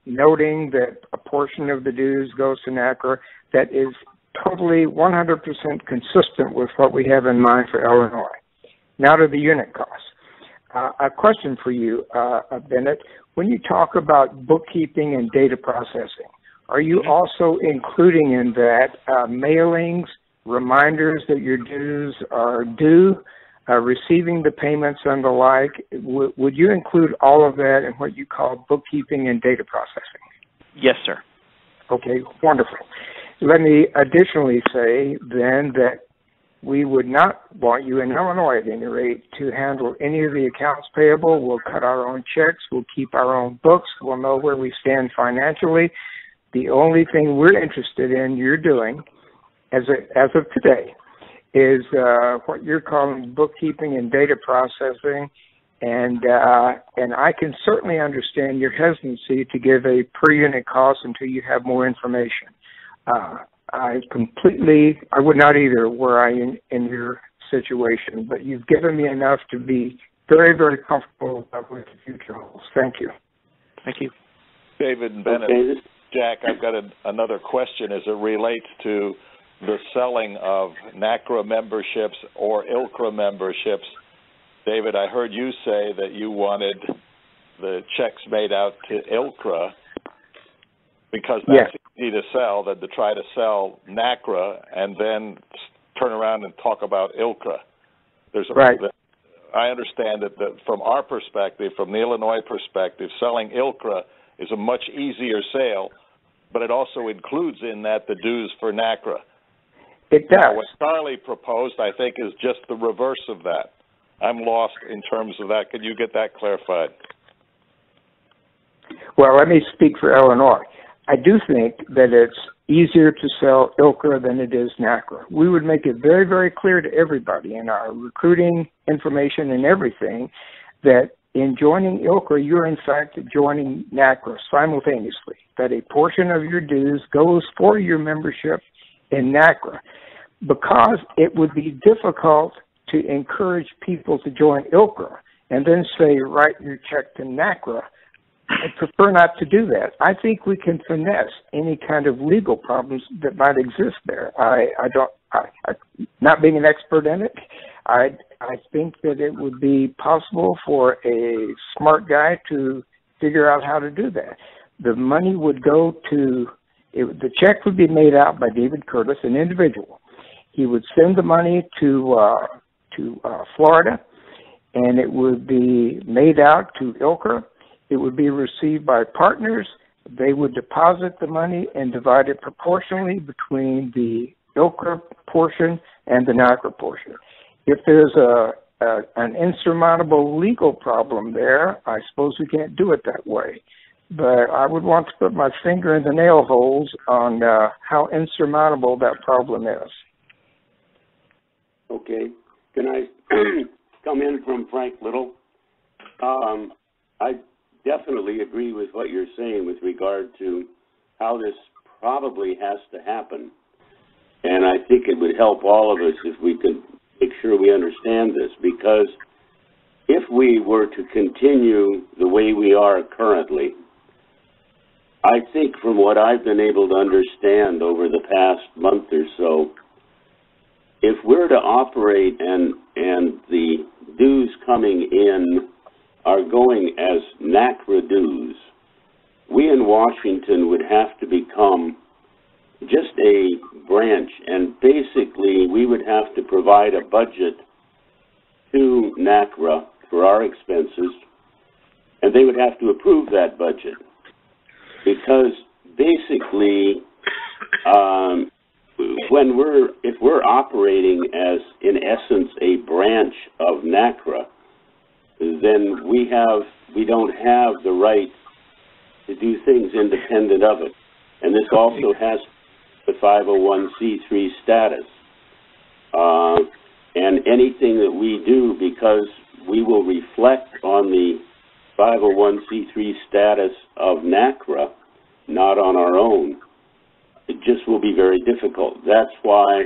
noting that a portion of the dues goes to NaCCRA, that is totally 100% consistent with what we have in mind for Illinois. Now to the unit costs. A question for you, Bennett. When you talk about bookkeeping and data processing, are you also including in that mailings, reminders that your dues are due, receiving the payments and the like? Would you include all of that in what you call bookkeeping and data processing? Yes, sir. Okay, wonderful. Let me additionally say then that we would not want you, in Illinois at any rate, to handle any of the accounts payable. We'll cut our own checks. We'll keep our own books. We'll know where we stand financially. The only thing we're interested in you're doing, as of today, is what you're calling bookkeeping and data processing, and I can certainly understand your hesitancy to give a per unit cost until you have more information. I would not either were I in your situation, but you've given me enough to be very, very comfortable with the future holds. Thank you. Thank you. David and Bennett. Okay. Jack, I've got another question as it relates to the selling of NaCCRA memberships or ILCRA memberships. David, I heard you say that you wanted the checks made out to ILCRA because that's easy to sell than to try to sell NaCCRA and then turn around and talk about ILCRA. Right. I understand that from our perspective, from the Illinois perspective, selling ILCRA is a much easier sale, but it also includes in that the dues for NaCCRA. It does. Now, what Charlie proposed, I think, is just the reverse of that. I'm lost in terms of that. Could you get that clarified? Well, let me speak for Illinois. I do think that it's easier to sell ILCRA than it is NaCCRA. We would make it very, very clear to everybody in our recruiting information and everything that in joining ILCRA, you're in fact joining NaCCRA simultaneously, that a portion of your dues goes for your membership in NaCCRA, because it would be difficult to encourage people to join ILCRA and then say, write your check to NaCCRA. I prefer not to do that. I think we can finesse any kind of legal problems that might exist there. Not being an expert in it, I think that it would be possible for a smart guy to figure out how to do that. The money would go to, the check would be made out by David Curtis, an individual. He would send the money to Florida, and it would be made out to ILCRA. It would be received by partners. They would deposit the money and divide it proportionally between the ILCRA portion and the NaCCRA portion. If there's an insurmountable legal problem there, I suppose we can't do it that way. But I would want to put my finger in the nail holes on how insurmountable that problem is. Okay. Can I come in from Frank Little? I definitely agree with what you're saying with regard to how this probably has to happen. And I think it would help all of us if we could make sure we understand this, because if we were to continue the way we are currently, I think from what I've been able to understand over the past month or so, if we're to operate and the dues coming in are going as NaCCRA dues, we in Washington would have to become just a branch, and basically we would have to provide a budget to NaCCRA for our expenses, and they would have to approve that budget, because basically if we're operating as, in essence, a branch of NaCCRA, then we don't have the right to do things independent of it. And this also has the 501c3 status. And anything that we do, because we will reflect on the 501c3 status of NaCCRA, not on our own, it just will be very difficult. That's why I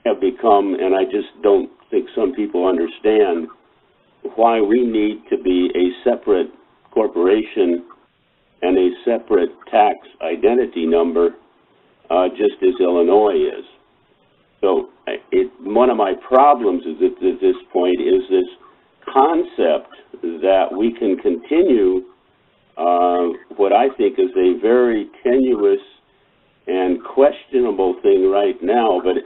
have become, and I just don't think some people understand, why we need to be a separate corporation and a separate tax identity number, just as Illinois is. So one of my problems is at this point is this concept that we can continue what I think is a very tenuous and questionable thing right now, but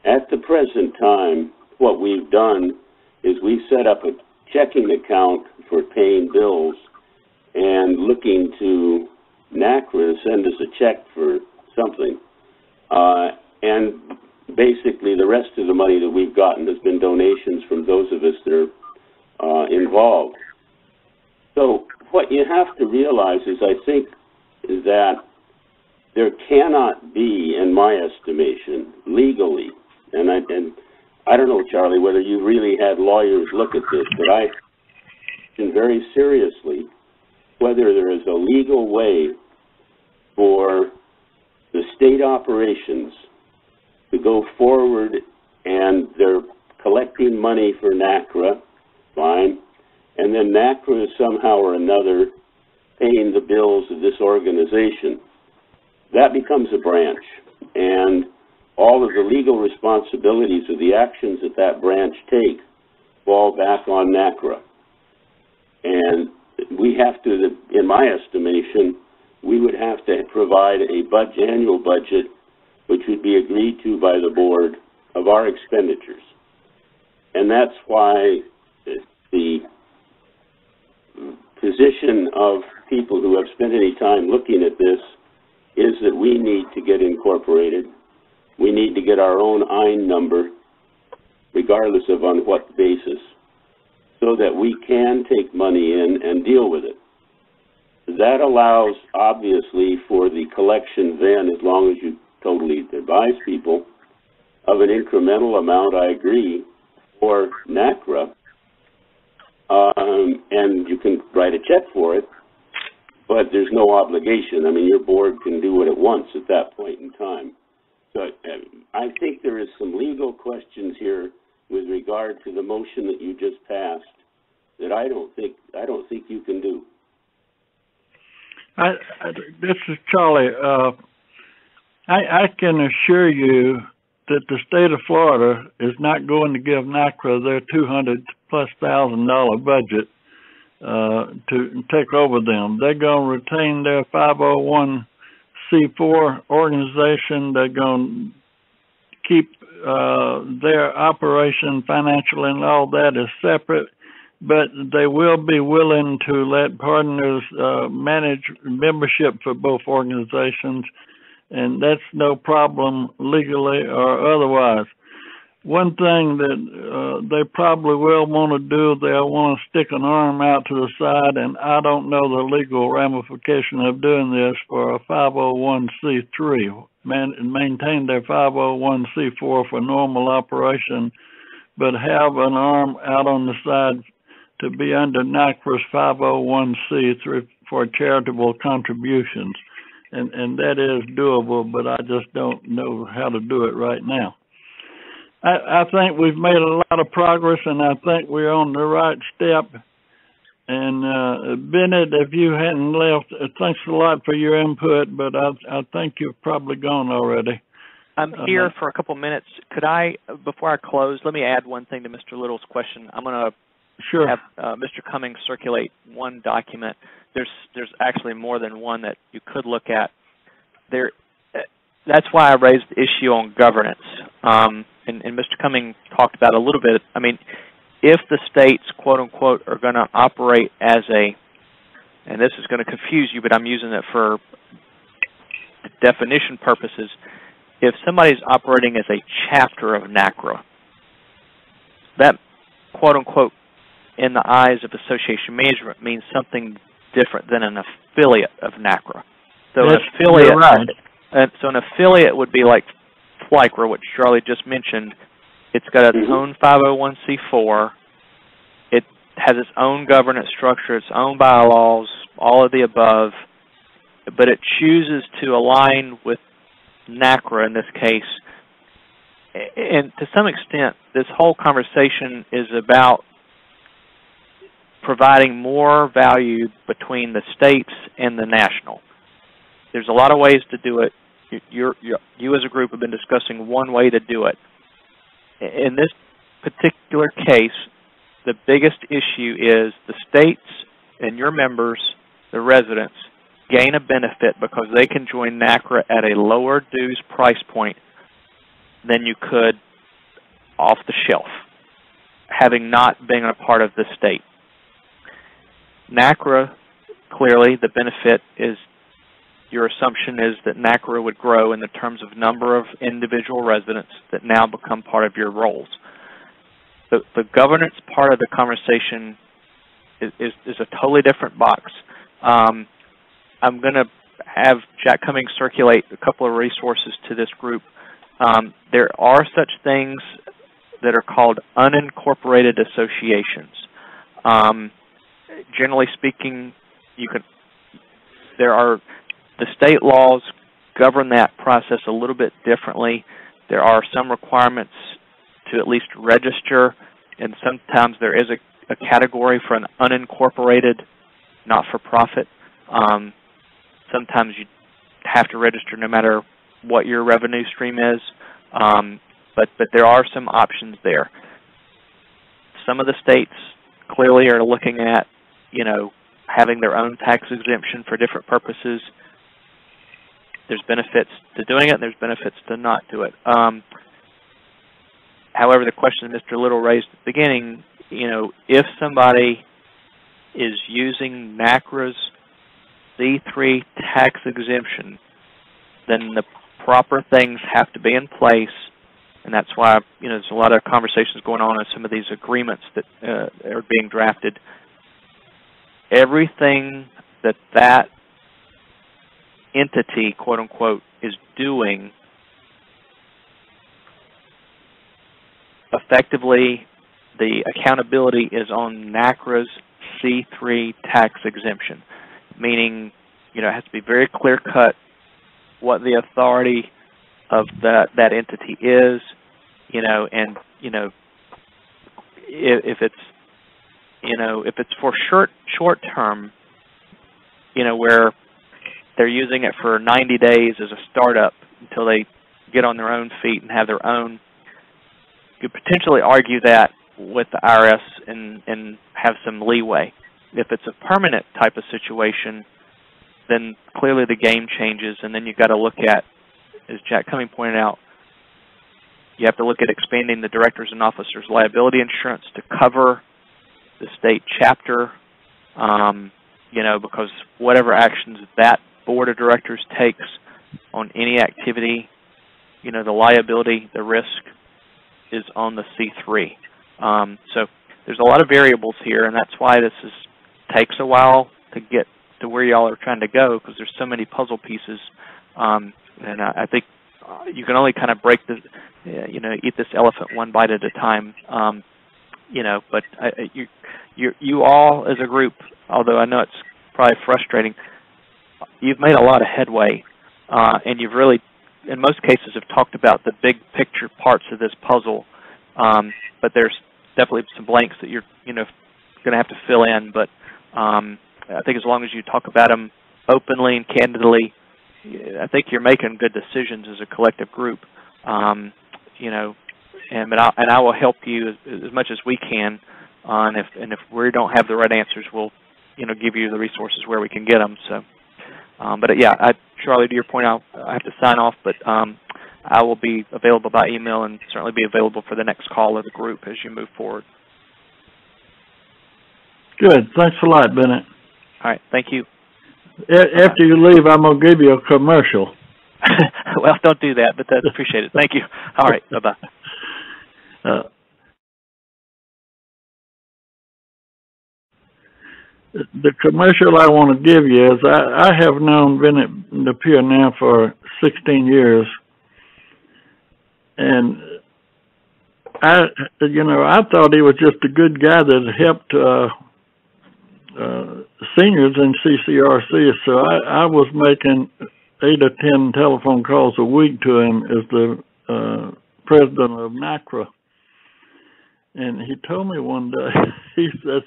at the present time, what we've done is we've set up a checking account for paying bills and looking to NaCCRA to send us a check for something. And basically the rest of the money that we've gotten has been donations from those of us that are involved. So what you have to realize is, I think, is that there cannot be, in my estimation, legally, and I don't know, Charlie, whether you really had lawyers look at this, but I question very seriously whether there is a legal way for the state operations to go forward, and they're collecting money for NaCCRA, fine, and then NaCCRA is somehow or another paying the bills of this organization. That becomes a branch, and all of the legal responsibilities of the actions that that branch take fall back on NaCCRA. And we have to, in my estimation, we would have to provide a annual budget which would be agreed to by the board of our expenditures. And that's why the position of people who have spent any time looking at this is that we need to get incorporated. We need to get our own EIN number, regardless of on what basis, so that we can take money in and deal with it. that allows, obviously, for the collection then, as long as you totally advise people, of an incremental amount, I agree, for NaCCRA, and you can write a check for it, but there's no obligation. I mean, your board can do what it wants at that point in time. So I think there is some legal questions here with regard to the motion that you just passed that I don't think you can do. This is Charlie. I can assure you that the state of Florida is not going to give NaCCRA their $200,000+ budget to take over them. They're going to retain their 501c4 organization. They're going to keep their operation, financial and all that is separate, but they will be willing to let partners manage membership for both organizations, and that's no problem legally or otherwise. One thing that they probably will want to do, they'll want to stick an arm out to the side, and I don't know the legal ramification of doing this for a 501c3, maintain their 501c4 for normal operation, but have an arm out on the side to be under NaCCRA's 501c3 for charitable contributions. And that is doable, but I just don't know how to do it right now. I think we've made a lot of progress, and I think we're on the right step. And Bennett, if you hadn't left, thanks a lot for your input, but I think you've probably gone already. I'm here for a couple minutes. Could I, before I close, let me add one thing to Mr. Little's question. I'm going to have Mr. Cummings circulate one document. There's actually more than one that you could look at. That's why I raised the issue on governance. And Mr. Cummings talked about a little bit. I mean, if the states, quote unquote, are going to operate as and this is going to confuse you, but I'm using it for definition purposes. If somebody's operating as a chapter of NaCCRA, that, quote unquote, in the eyes of association management means something different than an affiliate of NaCCRA. So an affiliate, you're right. So an affiliate would be like NaCCRA, which Charlie just mentioned. It's got its own 501c4. It has its own governance structure, its own bylaws, all of the above, but it chooses to align with NaCCRA in this case. And to some extent, this whole conversation is about providing more value between the states and the national. There's a lot of ways to do it. You as a group have been discussing one way to do it. In this particular case, the biggest issue is the states and your members, the residents, gain a benefit because they can join NaCCRA at a lower dues price point than you could off the shelf, having not been a part of the state. NaCCRA, clearly, the benefit is, your assumption is that NaCCRA would grow in the terms of number of individual residents that now become part of your roles. The governance part of the conversation is a totally different box. I'm going to have Jack Cummings circulate a couple of resources to this group. There are such things that are called unincorporated associations. Generally speaking, the state laws govern that process a little bit differently. There are some requirements to at least register, and sometimes there is a category for an unincorporated, not-for-profit. Sometimes you have to register no matter what your revenue stream is, but there are some options there. Some of the states clearly are looking at, having their own tax exemption for different purposes. There's benefits to doing it, and there's benefits to not do it. However, the question Mr. Little raised at the beginning, if somebody is using NaCCRA's C3 tax exemption, then the proper things have to be in place, and that's why there's a lot of conversations going on in some of these agreements that are being drafted. Everything that that entity, quote unquote, is doing, effectively the accountability is on NaCCRA's C3 tax exemption, meaning, you know, it has to be very clear cut what the authority of that entity is, you know, and, you know, if it's, you know, if it's for short term, you know, where they're using it for 90 days as a startup until they get on their own feet and have their own, you could potentially argue that with the IRS and have some leeway. If it's a permanent type of situation, then clearly the game changes, and then you've got to look at, as Jack Cumming pointed out, you have to look at expanding the directors and officers liability insurance to cover the state chapter, you know, because whatever actions that board of directors takes on any activity, you know, the liability, the risk is on the C3. So there's a lot of variables here, and that's why this takes a while to get to where y'all are trying to go, because there's so many puzzle pieces. And I think you can only kind of break the, you know, eat this elephant one bite at a time. You know, but you all as a group, although I know it's probably frustrating, you've made a lot of headway, and you've really, in most cases, have talked about the big picture parts of this puzzle. But there's definitely some blanks that you're, you know, going to have to fill in. But I think as long as you talk about them openly and candidly, I think you're making good decisions as a collective group. You know, and I will help you as much as we can. And if we don't have the right answers, we'll, you know, give you the resources where we can get them. So, but yeah, Charlie, to your point, I have to sign off, but I will be available by email and certainly be available for the next call of the group as you move forward. Good. Thanks a lot, Bennett. All right. Thank you. After you leave, I'm going to give you a commercial. Well, don't do that, but that's appreciated. Thank you. All right. Bye-bye. The commercial I want to give you is I have known Bennett Napier now for 16 years. And I thought he was just a good guy that helped seniors in CCRC. So I was making 8 or 10 telephone calls a week to him as the president of NaCCRA. And he told me one day, he says,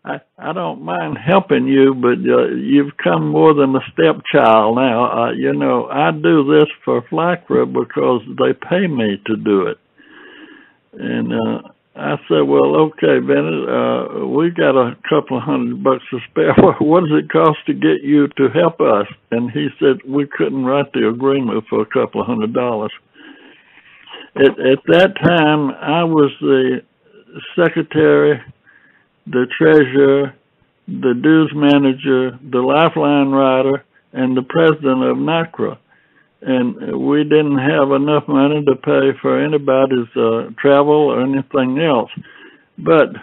I don't mind helping you, but you've come more than a stepchild now. You know, I do this for FLACRA because they pay me to do it. And I said, well, okay, Bennett, we got a couple of $100 to spare. What does it cost to get you to help us? And he said, we couldn't write the agreement for a couple of $100. At that time, I was the secretary, the treasurer, the dues manager, the lifeline writer, and the president of NaCCRA. And we didn't have enough money to pay for anybody's travel or anything else. But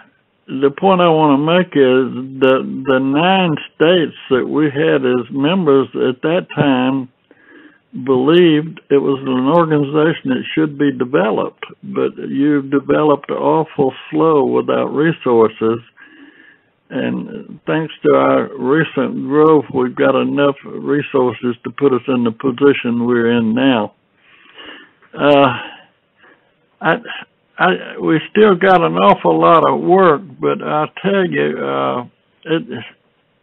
the point I want to make is the 9 states that we had as members at that time believed it was an organization that should be developed, but you developed awful slow without resources. And thanks to our recent growth, we've got enough resources to put us in the position we're in now. We still got an awful lot of work, but I'll tell you,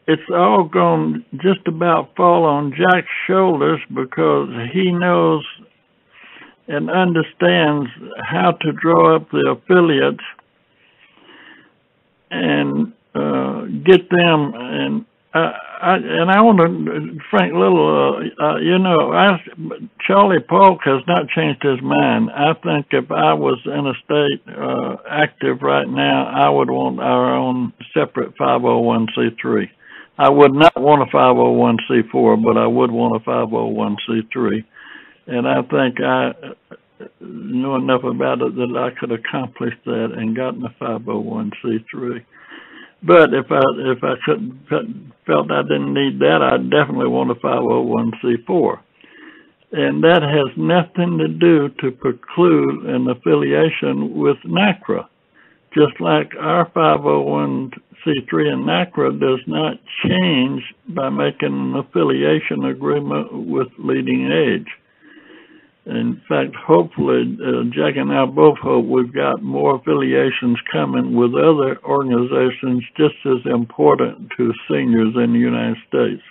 it's all going to just about fall on Jack's shoulders because he knows and understands how to draw up the affiliates and get them. And I want to, Frank Little, Charlie Polk has not changed his mind. I think if I was in a state active right now, I would want our own separate 501c3. I would not want a 501c4, but I would want a 501c3. And I think I know enough about it that I could accomplish that and gotten a 501c3. But if I felt I didn't need that, I definitely want a 501c4. And that has nothing to do to preclude an affiliation with NaCCRA. Just like our 501c3 and NaCCRA does not change by making an affiliation agreement with Leading Age. In fact, hopefully, Jack and I both hope we've got more affiliations coming with other organizations just as important to seniors in the United States.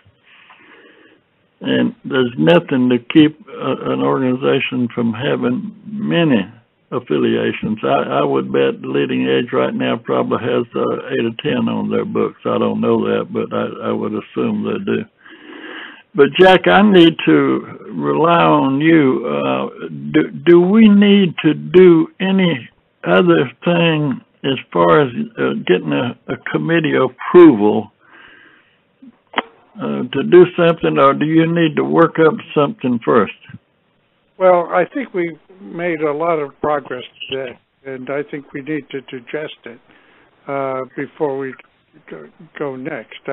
And there's nothing to keep an organization from having many affiliations. I would bet Leading Age right now probably has 8 or 10 on their books. I don't know that, but I would assume they do. But Jack, I need to rely on you. Do we need to do any other thing as far as getting a committee approval to do something, or do you need to work up something first? Well, I think we've made a lot of progress today, and I think we need to digest it before we go next.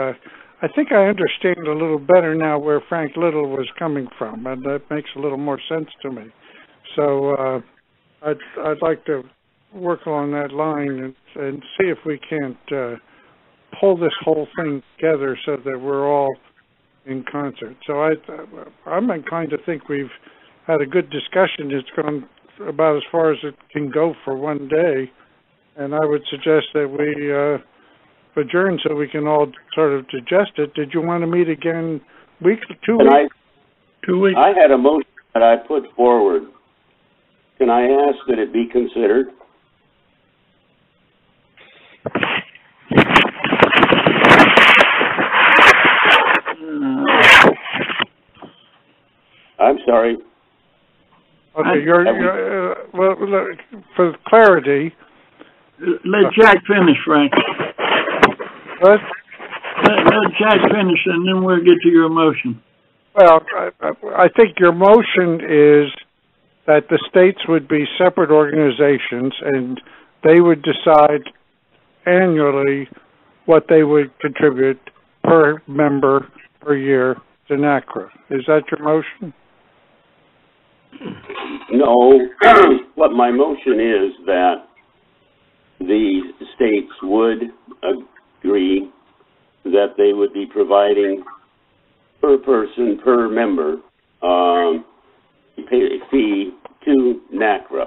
I think I understand a little better now where Frank Little was coming from, and that makes a little more sense to me. So I'd like to work along that line and see if we can't pull this whole thing together so that we're all in concert. So I'm inclined to think we've had a good discussion. It's gone about as far as it can go for one day, and I would suggest that we adjourn so we can all sort of digest it. Did you want to meet again 2 weeks? 2 weeks? I had a motion that I put forward. Can I ask that it be considered? I'm sorry. Okay, well, for clarity. Let Jack finish, Frank. What? Let Jack finish, and then we'll get to your motion. Well, I think your motion is that the states would be separate organizations, and they would decide annually what they would contribute per member per year to NaCCRA. Is that your motion? No. What my motion is that the states would agree that they would be providing per person, per member, a fee to NaCCRA.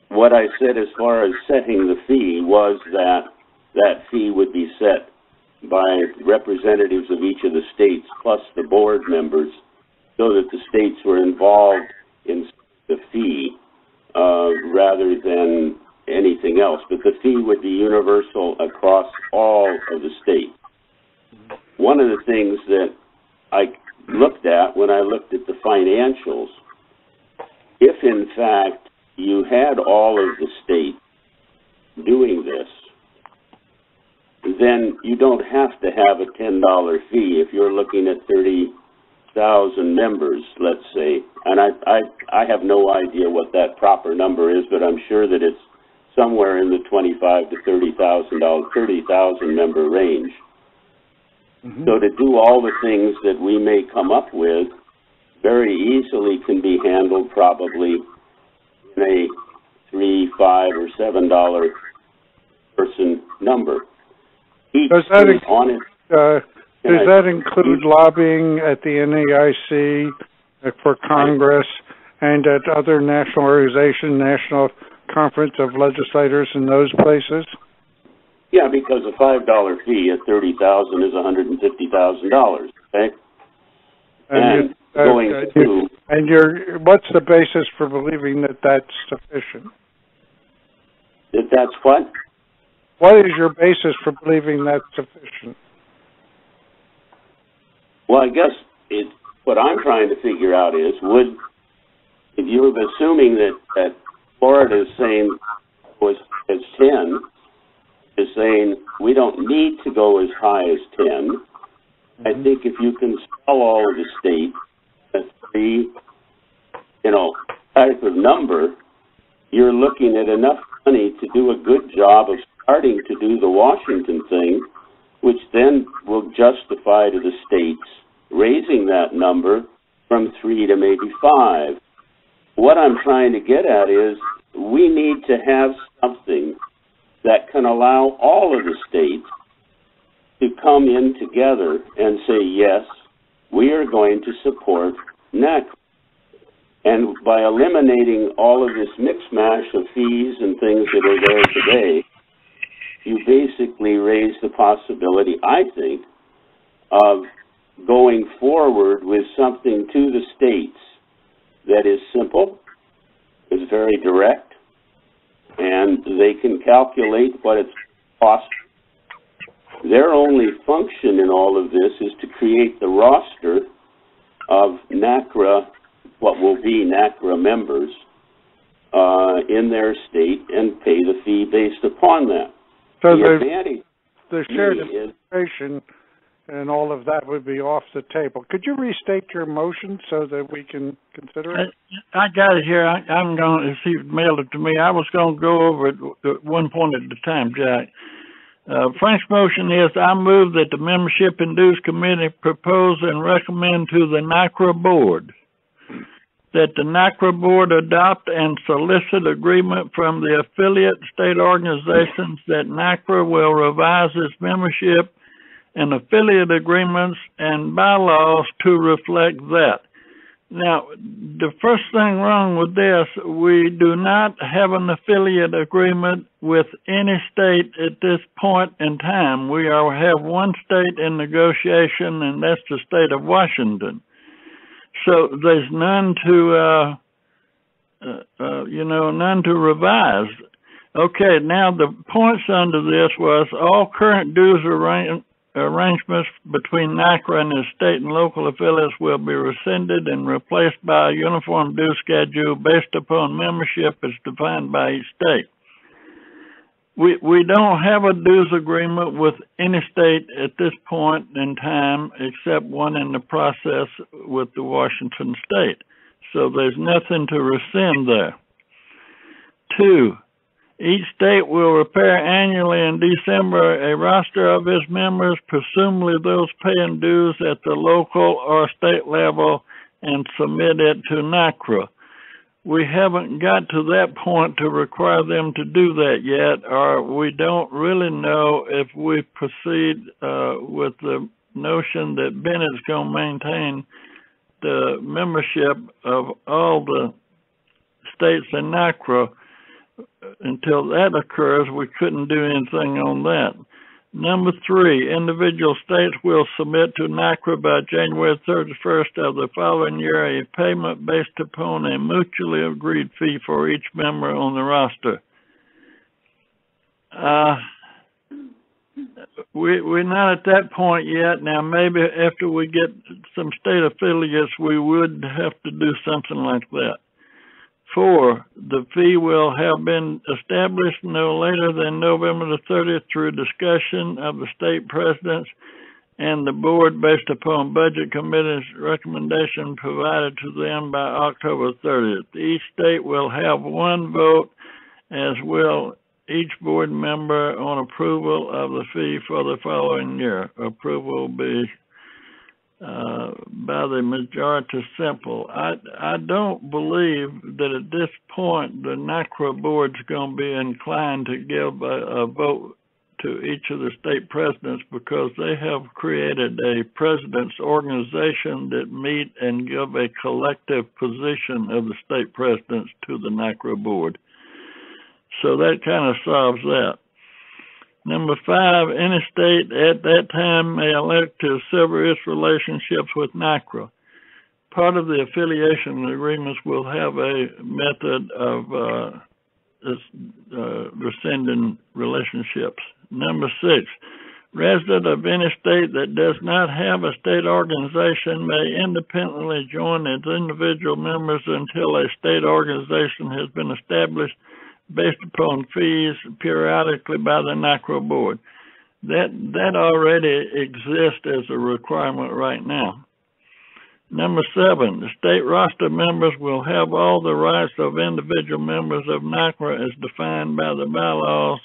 What I said as far as setting the fee was that that fee would be set by representatives of each of the states plus the board members, so that the states were involved in the fee rather than anything else. But the fee would be universal across all of the states. One of the things that I looked at when I looked at the financials, if in fact you had all of the states doing this, then you don't have to have a $10 fee if you're looking at 30,000 members, let's say. And I have no idea what that proper number is, but I'm sure that it's somewhere in the $25,000 to $30,000 member range. Mm-hmm. So to do all the things that we may come up with very easily can be handled probably in a $3, $5, or $7 person number. Does that include lobbying at the NAIC, for Congress, and at other national organizations, National Conference of Legislators in those places? Yeah, because a $5 fee at $30,000 is $150,000. Okay. And what's the basis for believing that that's sufficient? That that's what? What is your basis for believing that's sufficient? Well, I guess what I'm trying to figure out is, if you're assuming that Florida is saying was as 10, is saying we don't need to go as high as 10. Mm-hmm. I think if you can sell all of the states at type of number, you're looking at enough money to do a good job of starting to do the Washington thing, which then will justify to the states raising that number from 3 to maybe 5. What I'm trying to get at is we need to have something that can allow all of the states to come in together and say, yes, we are going to support NaCCRA. And by eliminating all of this mix-mash of fees and things that are there today, you basically raise the possibility, I think, of going forward with something to the states that is simple, is very direct, and they can calculate what it's cost. Their only function in all of this is to create the roster of NaCCRA, what will be NaCCRA members, in their state and pay the fee based upon that. So the advantage the shared administration and all of that would be off the table. Could you restate your motion so that we can consider it? I got it here. I'm going to see if you mailed it to me. I was going to go over it at one point at a time, Jack. Frank's motion is, I move that the Membership and Dues Committee propose and recommend to the NaCCRA Board that the NaCCRA Board adopt and solicit agreement from the affiliate state organizations that NaCCRA will revise its membership and affiliate agreements and bylaws to reflect that. Now, the first thing wrong with this, we do not have an affiliate agreement with any state at this point in time. We have one state in negotiation, and that's the state of Washington. So there's none to, none to revise. Okay, now the points under this was all current dues arrangements between NaCCRA and its state and local affiliates will be rescinded and replaced by a uniform due schedule based upon membership as defined by each state. We don't have a dues agreement with any state at this point in time except one in the process with the Washington state. So there's nothing to rescind there. 2, each state will prepare annually in December a roster of its members, presumably those paying dues at the local or state level, and submit it to NaCCRA. We haven't got to that point to require them to do that yet, or we don't really know if we proceed with the notion that Bennett's going to maintain the membership of all the states in NaCCRA. Until that occurs, we couldn't do anything on that. Number 3, individual states will submit to NaCCRA by January 31st of the following year a payment based upon a mutually agreed fee for each member on the roster. We're not at that point yet. Now, maybe after we get some state affiliates, we would have to do something like that. 4, the fee will have been established no later than November the 30th through discussion of the state presidents and the board based upon budget committee's recommendation provided to them by October 30th. Each state will have one vote, as will each board member, on approval of the fee for the following year. Approval will be by the majority simple. I don't believe that at this point the NaCCRA board's going to be inclined to give a vote to each of the state presidents because they have created a president's organization that meet and give a collective position of the state presidents to the NaCCRA board. So that kind of solves that. Number 5, any state at that time may elect to sever its relationships with NaCCRA. Part of the affiliation agreements will have a method of rescinding relationships. Number 6, resident of any state that does not have a state organization may independently join as individual members until a state organization has been established based upon fees periodically by the NaCCRA board. That already exists as a requirement right now. Number 7, the state roster members will have all the rights of individual members of NaCCRA as defined by the bylaws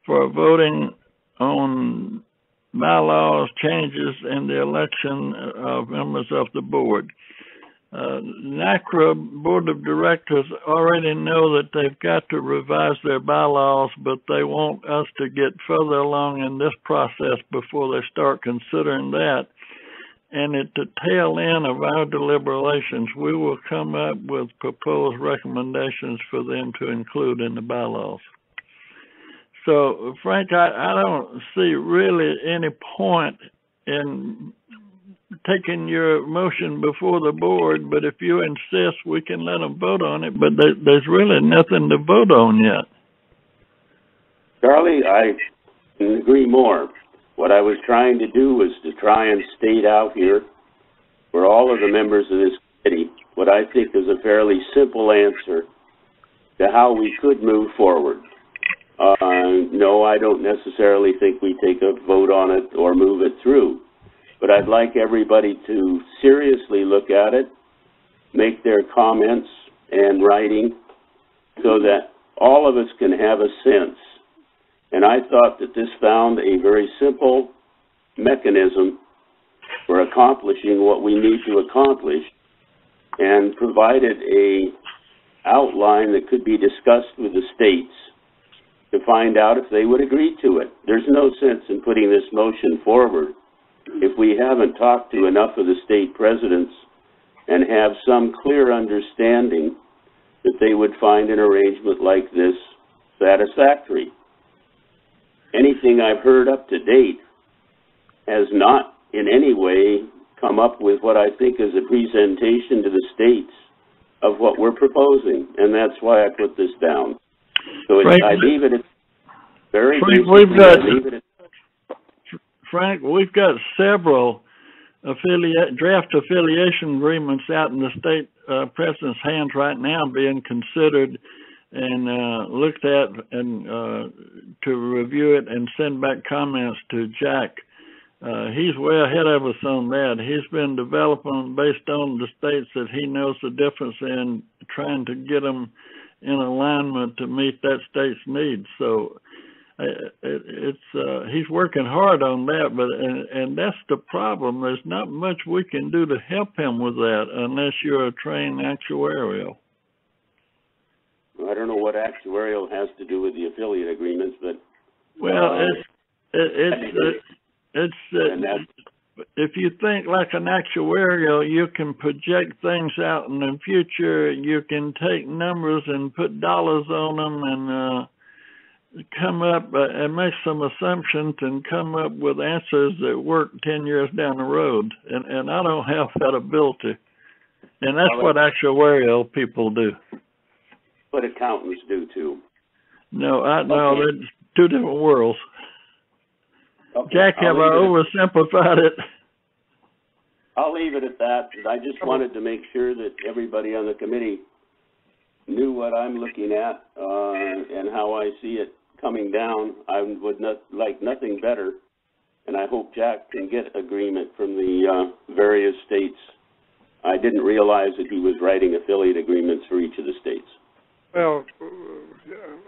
for voting on bylaws changes in the election of members of the board. NaCCRA Board of Directors already know that they've got to revise their bylaws, but they want us to get further along in this process before they start considering that. And at the tail end of our deliberations, we will come up with proposed recommendations for them to include in the bylaws. So, Frank, I don't see really any point in taking your motion before the board, but if you insist, we can let them vote on it, but there's really nothing to vote on yet. Charlie, I can agree more. What I was trying to do was to try and state out here for all of the members of this committee what I think is a fairly simple answer to how we could move forward. No, I don't necessarily think we take a vote on it or move it through, but I'd like everybody to seriously look at it, make their comments and writing so that all of us can have a sense. And I thought that this found a very simple mechanism for accomplishing what we need to accomplish and provided a outline that could be discussed with the states to find out if they would agree to it. There's no sense in putting this motion forward if we haven't talked to enough of the state presidents and have some clear understanding that they would find an arrangement like this satisfactory. Anything I've heard up to date has not in any way come up with what I think is a presentation to the states of what we're proposing, and that's why I put this down. So I leave it at very Frank, we've got several draft affiliation agreements out in the state president's hands right now being considered and looked at and to review it and send back comments to Jack. He's way ahead of us on that. He's been developing based on the states that he knows the difference in, trying to get them in alignment to meet that state's needs. So he's working hard on that, but and that's the problem. There's not much we can do to help him with that unless you're a trained actuarial. I don't know what actuarial has to do with the affiliate agreements, but if you think like an actuarial, you can project things out in the future. You can take numbers and put dollars on them and come up and make some assumptions and come up with answers that work 10 years down the road. And I don't have that ability. And that's what actuarial people do. But accountants do too. No, it's two different worlds. Okay. Jack, have I oversimplified it? I'll leave it at that. I just wanted to make sure that everybody on the committee knew what I'm looking at and how I see it coming down. I would like nothing better, and I hope Jack can get agreement from the various states. I didn't realize that he was writing affiliate agreements for each of the states. Well,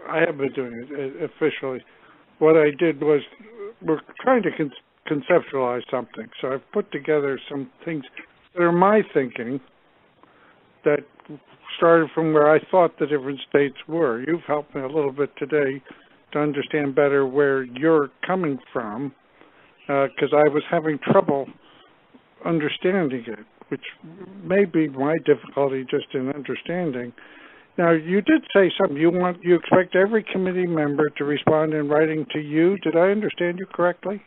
I have been doing it officially. What I did was, we're trying to conceptualize something. So I've put together some things that are my thinking that started from where I thought the different states were. You've helped me a little bit today to understand better where you're coming from, because I was having trouble understanding it, which may be my difficulty just in understanding. Now, you did say something. You expect every committee member to respond in writing to you. Did I understand you correctly?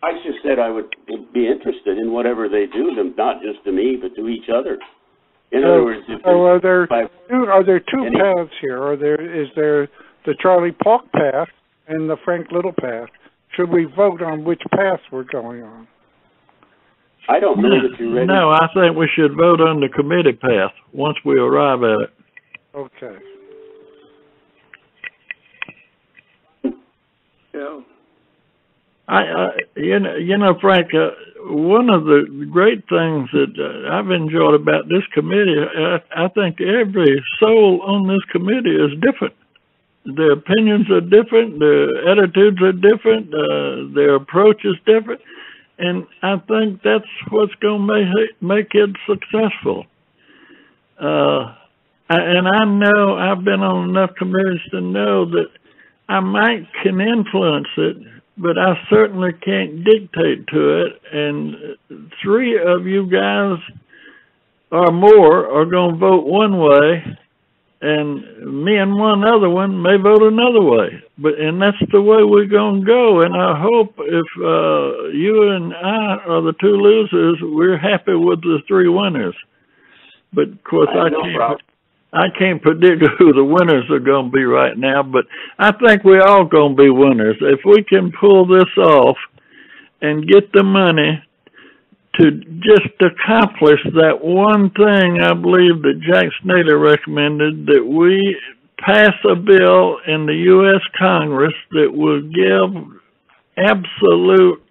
I just said I would be interested in whatever they do, not just to me, but to each other. In other words, are there two paths here? Is there the Charlie Polk path and the Frank Little path? Should we vote on which path we're going on? I don't know that you're ready. No, I think we should vote on the committee path once we arrive at it. Okay. Yeah. Frank, one of the great things that I've enjoyed about this committee, I think every soul on this committee is different. their opinions are different, their attitudes are different, their approach is different, and I think that's what's going to make it successful. And I know I've been on enough committees to know that I can influence it, but I certainly can't dictate to it. And 3 of you guys or more are going to vote one way, and me and one other one may vote another way. And that's the way we're going to go. And I hope if you and I are the 2 losers, we're happy with the 3 winners. But of course, I can't predict who the winners are going to be right now, but I think we're all going to be winners. If we can pull this off and get the money to just accomplish that one thing, I believe that Jack Snyder recommended, that we pass a bill in the U.S. Congress that will give absolute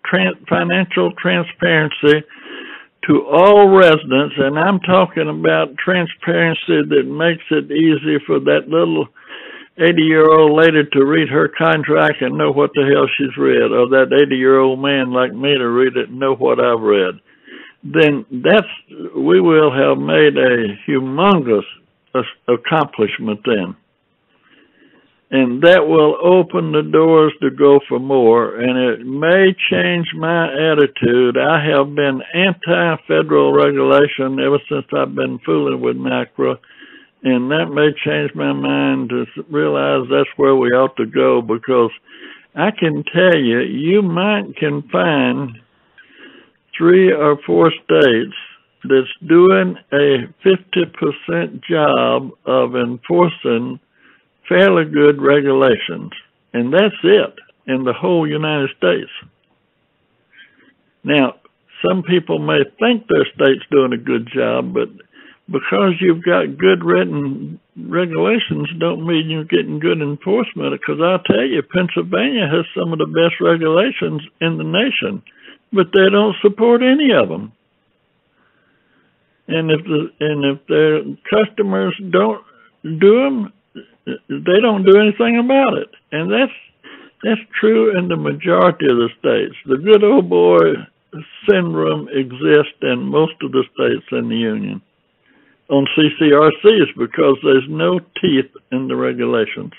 financial transparency to all residents, and I'm talking about transparency that makes it easy for that little 80-year-old lady to read her contract and know what the hell she's read, or that 80-year-old man like me to read it and know what I've read. Then we will have made a humongous accomplishment then. And that will open the doors to go for more, and it may change my attitude. I have been anti-federal regulation ever since I've been fooling with NaCCRA, and that may change my mind to realize that's where we ought to go, because I can tell you, you can find 3 or 4 states that's doing a 50% job of enforcing fairly good regulations, and that's it in the whole United States. Now, some people may think their state's doing a good job, but because you've got good written regulations don't mean you're getting good enforcement, because I'll tell you, Pennsylvania has some of the best regulations in the nation, but they don't support any of them. And if their customers don't do them, they don't do anything about it. And that's true in the majority of the states. The good old boy syndrome exists in most of the states in the Union on CCRCs because there's no teeth in the regulations.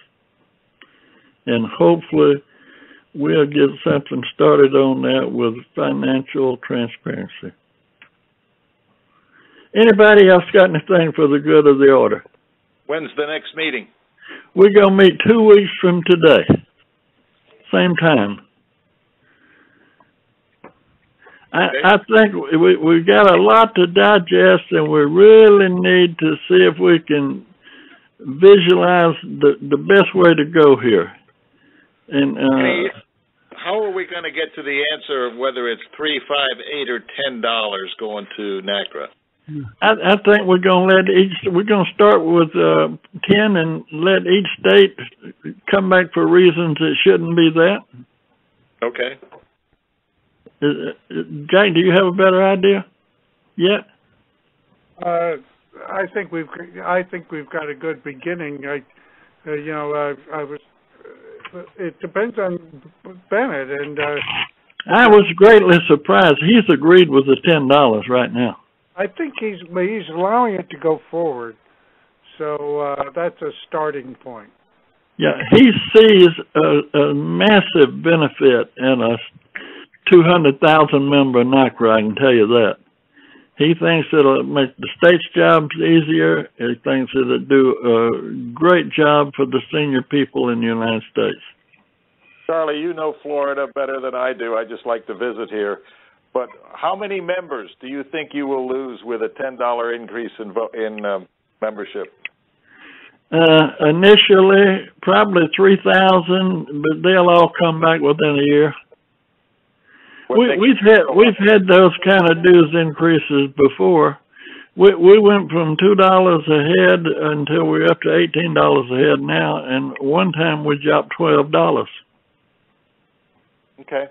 And hopefully we'll get something started on that with financial transparency. Anybody else got anything for the good of the order? When's the next meeting? We're going to meet 2 weeks from today, same time. I think we got a lot to digest, and we really need to see if we can visualize the best way to go here. And how are we going to get to the answer of whether it's $3, $5, $8, or $10 going to NaCCRA? I think we're going to start with 10 and let each state come back for reasons it shouldn't be that. Okay. Jack, do you have a better idea yet? I think we've got a good beginning. It depends on Bennett, and I was greatly surprised. He's agreed with the $10 right now. I think he's allowing it to go forward, so that's a starting point. Yeah, he sees a massive benefit in a 200,000 member NaCCRA, I can tell you that. He thinks it'll make the state's jobs easier. He thinks it'll do a great job for the senior people in the United States. Charlie, you know Florida better than I do. I just like to visit here. But how many members do you think you will lose with a $10 increase in membership? Initially, probably 3,000, but they'll all come back within a year. We've had those kind of dues increases before. We went from $2 a head until we're up to $18 a head now, and one time we dropped $12. Okay.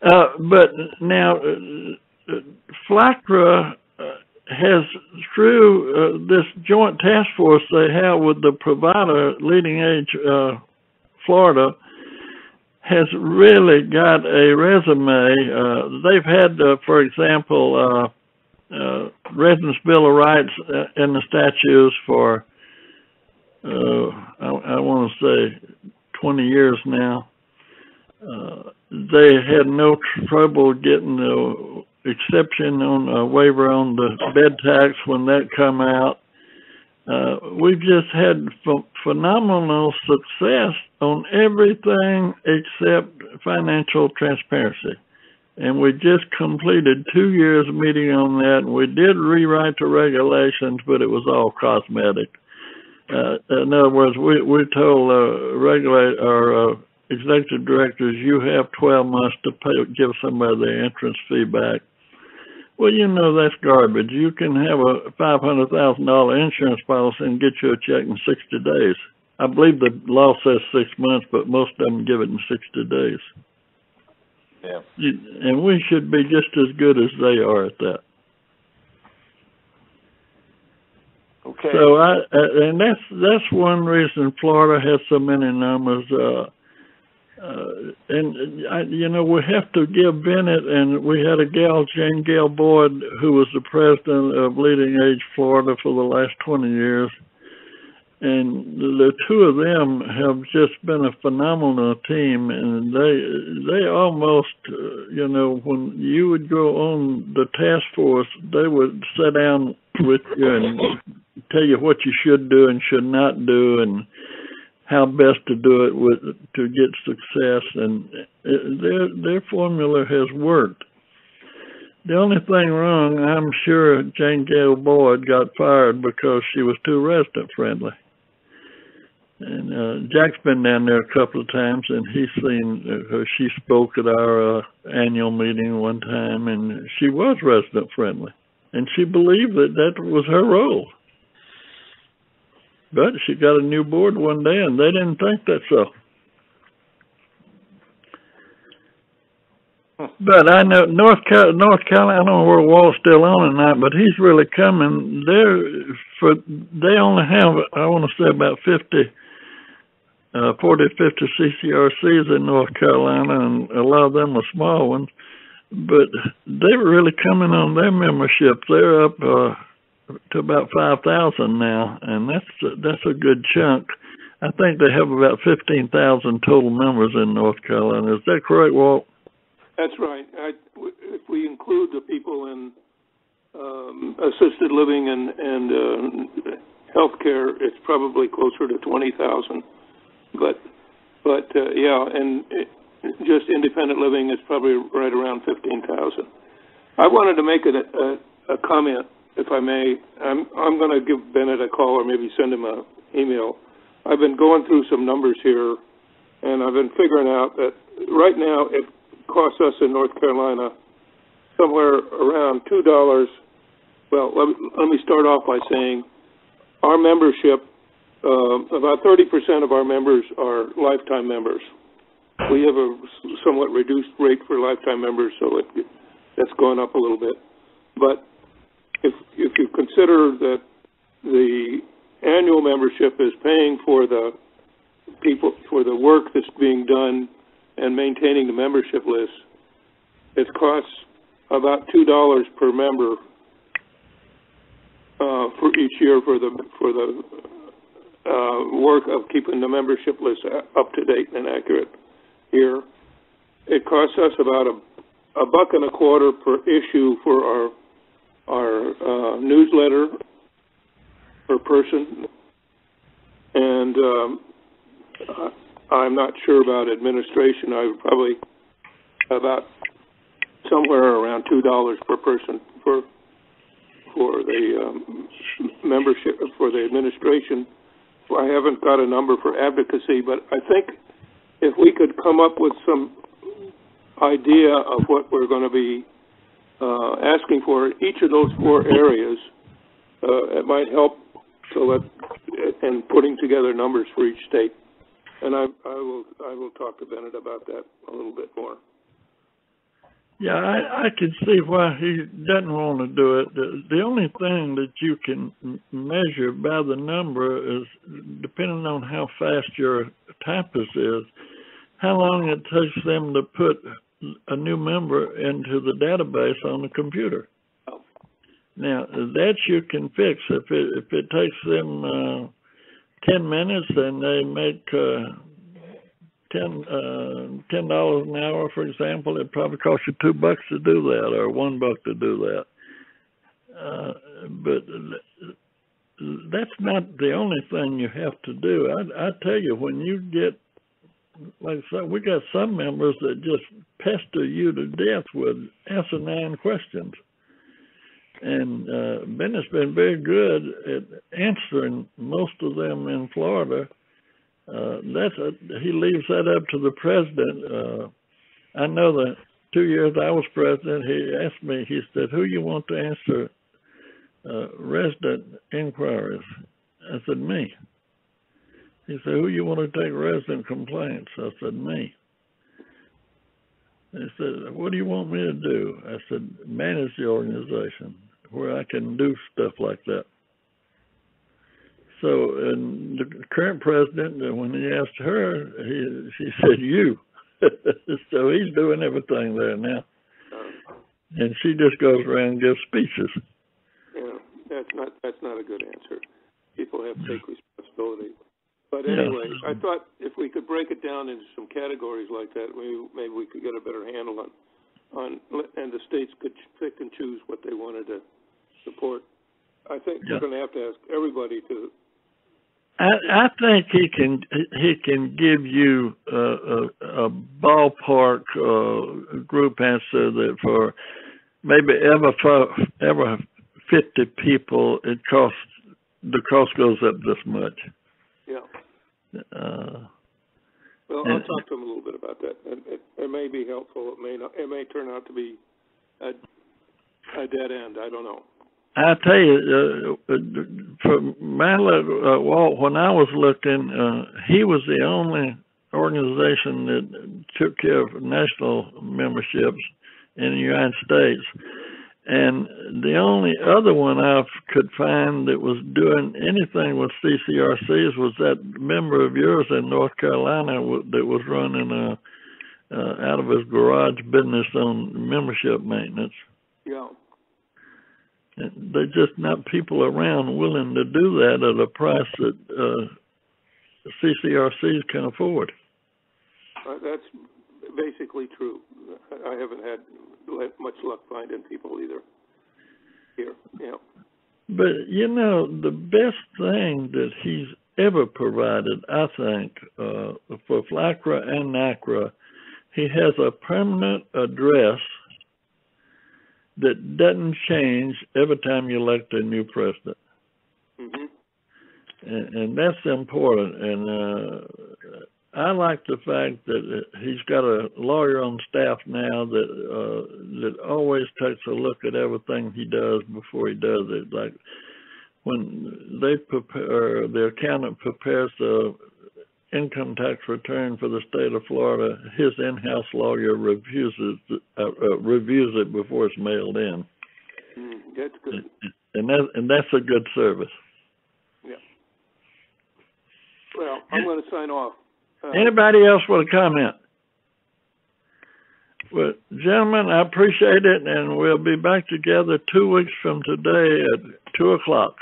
But now, FLACRA has, through this joint task force they have with the provider, Leading Age Florida, has really got a resume. They've had, for example, Residents' Bill of Rights in the statutes for, I want to say, 20 years now. They had no trouble getting the exception on a waiver on the bed tax when that come out. We've just had phenomenal success on everything except financial transparency. And we just completed 2 years meeting on that, and we did rewrite the regulations, but it was all cosmetic. In other words, we told executive directors, you have 12 months to give somebody their entrance fee back. Well, you know that's garbage. You can have a $500,000 insurance policy and get you a check in 60 days. I believe the law says 6 months, but most of them give it in 60 days. Yeah. And we should be just as good as they are at that. Okay. So and that's one reason Florida has so many numbers. We have to give Bennett, and we had a gal, Jane Gale Boyd, who was the president of Leading Age Florida for the last 20 years. And the two of them have just been a phenomenal team, and they almost, when you would go on the task force, they would sit down with you and tell you what you should do and should not do, and how best to do it to get success, and their formula has worked. The only thing wrong, I'm sure Jane Gale Boyd got fired because she was too resident friendly. And Jack's been down there a couple of times, and he's seen her. She spoke at our annual meeting one time, and she was resident friendly, and she believed that was her role. But she got a new board one day, and they didn't think that so. But I know North Carolina, I don't know where Walt's still on or not, but he's really coming. They only have, I want to say, about 40, 50 CCRCs in North Carolina, and a lot of them are small ones. But they're really coming on their membership. They're up to about 5,000 now, and that's a good chunk. I think they have about 15,000 total members in North Carolina. Is that correct, Walt? That's right. If we include the people in assisted living and healthcare, it's probably closer to 20,000. But yeah, and just independent living is probably right around 15,000. I wanted to make a comment, if I may. I'm going to give Bennett a call or maybe send him an email. I've been going through some numbers here, and I've been figuring out that right now it costs us in North Carolina somewhere around $2. Well, let me start off by saying our membership, about 30% of our members are lifetime members. We have a somewhat reduced rate for lifetime members, so that's gone up a little bit. But if you consider that the annual membership is paying for the people, for the work that's being done and maintaining the membership list, it costs about $2 per member for each year for the work of keeping the membership list up to date and accurate. Here, it costs us about $1.25 per issue for our newsletter per person, and I'm not sure about administration. I would probably about somewhere around $2 per person for the membership, for the administration. I haven't got a number for advocacy, but I think if we could come up with some idea of what we're going to be asking for in each of those 4 areas, it might help in putting together numbers for each state. And I will talk to Bennett about that a little bit more. Yeah, I can see why he doesn't want to do it. The only thing that you can measure by the number is, depending on how fast your typist is, how long it takes them to put a new member into the database on the computer. Now, that you can fix. If it takes them 10 minutes and they make $10 an hour, for example, it probably costs you $2 to do that, or $1 to do that. But that's not the only thing you have to do. I tell you, when you get, like I said, we got some members that just pester you to death with asinine questions. And Bennett's been very good at answering most of them in Florida. He leaves that up to the president. I know that 2 years I was president, he asked me, he said, who you want to answer resident inquiries? I said, me. He said, who you want to take resident complaints? I said, me. He said, what do you want me to do? I said, manage the organization where I can do stuff like that. So, and the current president, when he asked her, she said, you. So he's doing everything there now. And she just goes around and gives speeches. Yeah, that's not a good answer. People have to take responsibility. But anyway, I thought if we could break it down into some categories like that, maybe we could get a better handle on and the states could pick and choose what they wanted to support. I think we're going to have to ask everybody to. I think he can give you a ballpark group answer that for maybe ever 50 people, the cost goes up this much. Yeah. Well, I'll talk to him a little bit about that. It may be helpful. It may not. It may turn out to be a dead end. I don't know. I tell you, for Walt, when I was looking, he was the only organization that took care of national memberships in the United States. And the only other one I could find that was doing anything with CCRCs was that member of yours in North Carolina that was running out of his garage business on membership maintenance. Yeah. There's just not people around willing to do that at a price that CCRCs can afford. That's basically true. I haven't had much luck finding people either here. Yeah. But, you know, the best thing that he's ever provided, I think, for FLACRA and NaCCRA, he has a permanent address that doesn't change every time you elect a new president. Mm-hmm. And that's important. And I like the fact that he's got a lawyer on staff now that always takes a look at everything he does before he does it. Like when they prepare, the accountant prepares the income tax return for the state of Florida, his in-house lawyer reviews it before it's mailed in. That's good. And that's a good service. Yeah. Well, I'm going to sign off. Anybody else with a comment? Well, gentlemen, I appreciate it, and we'll be back together 2 weeks from today at 2 o'clock.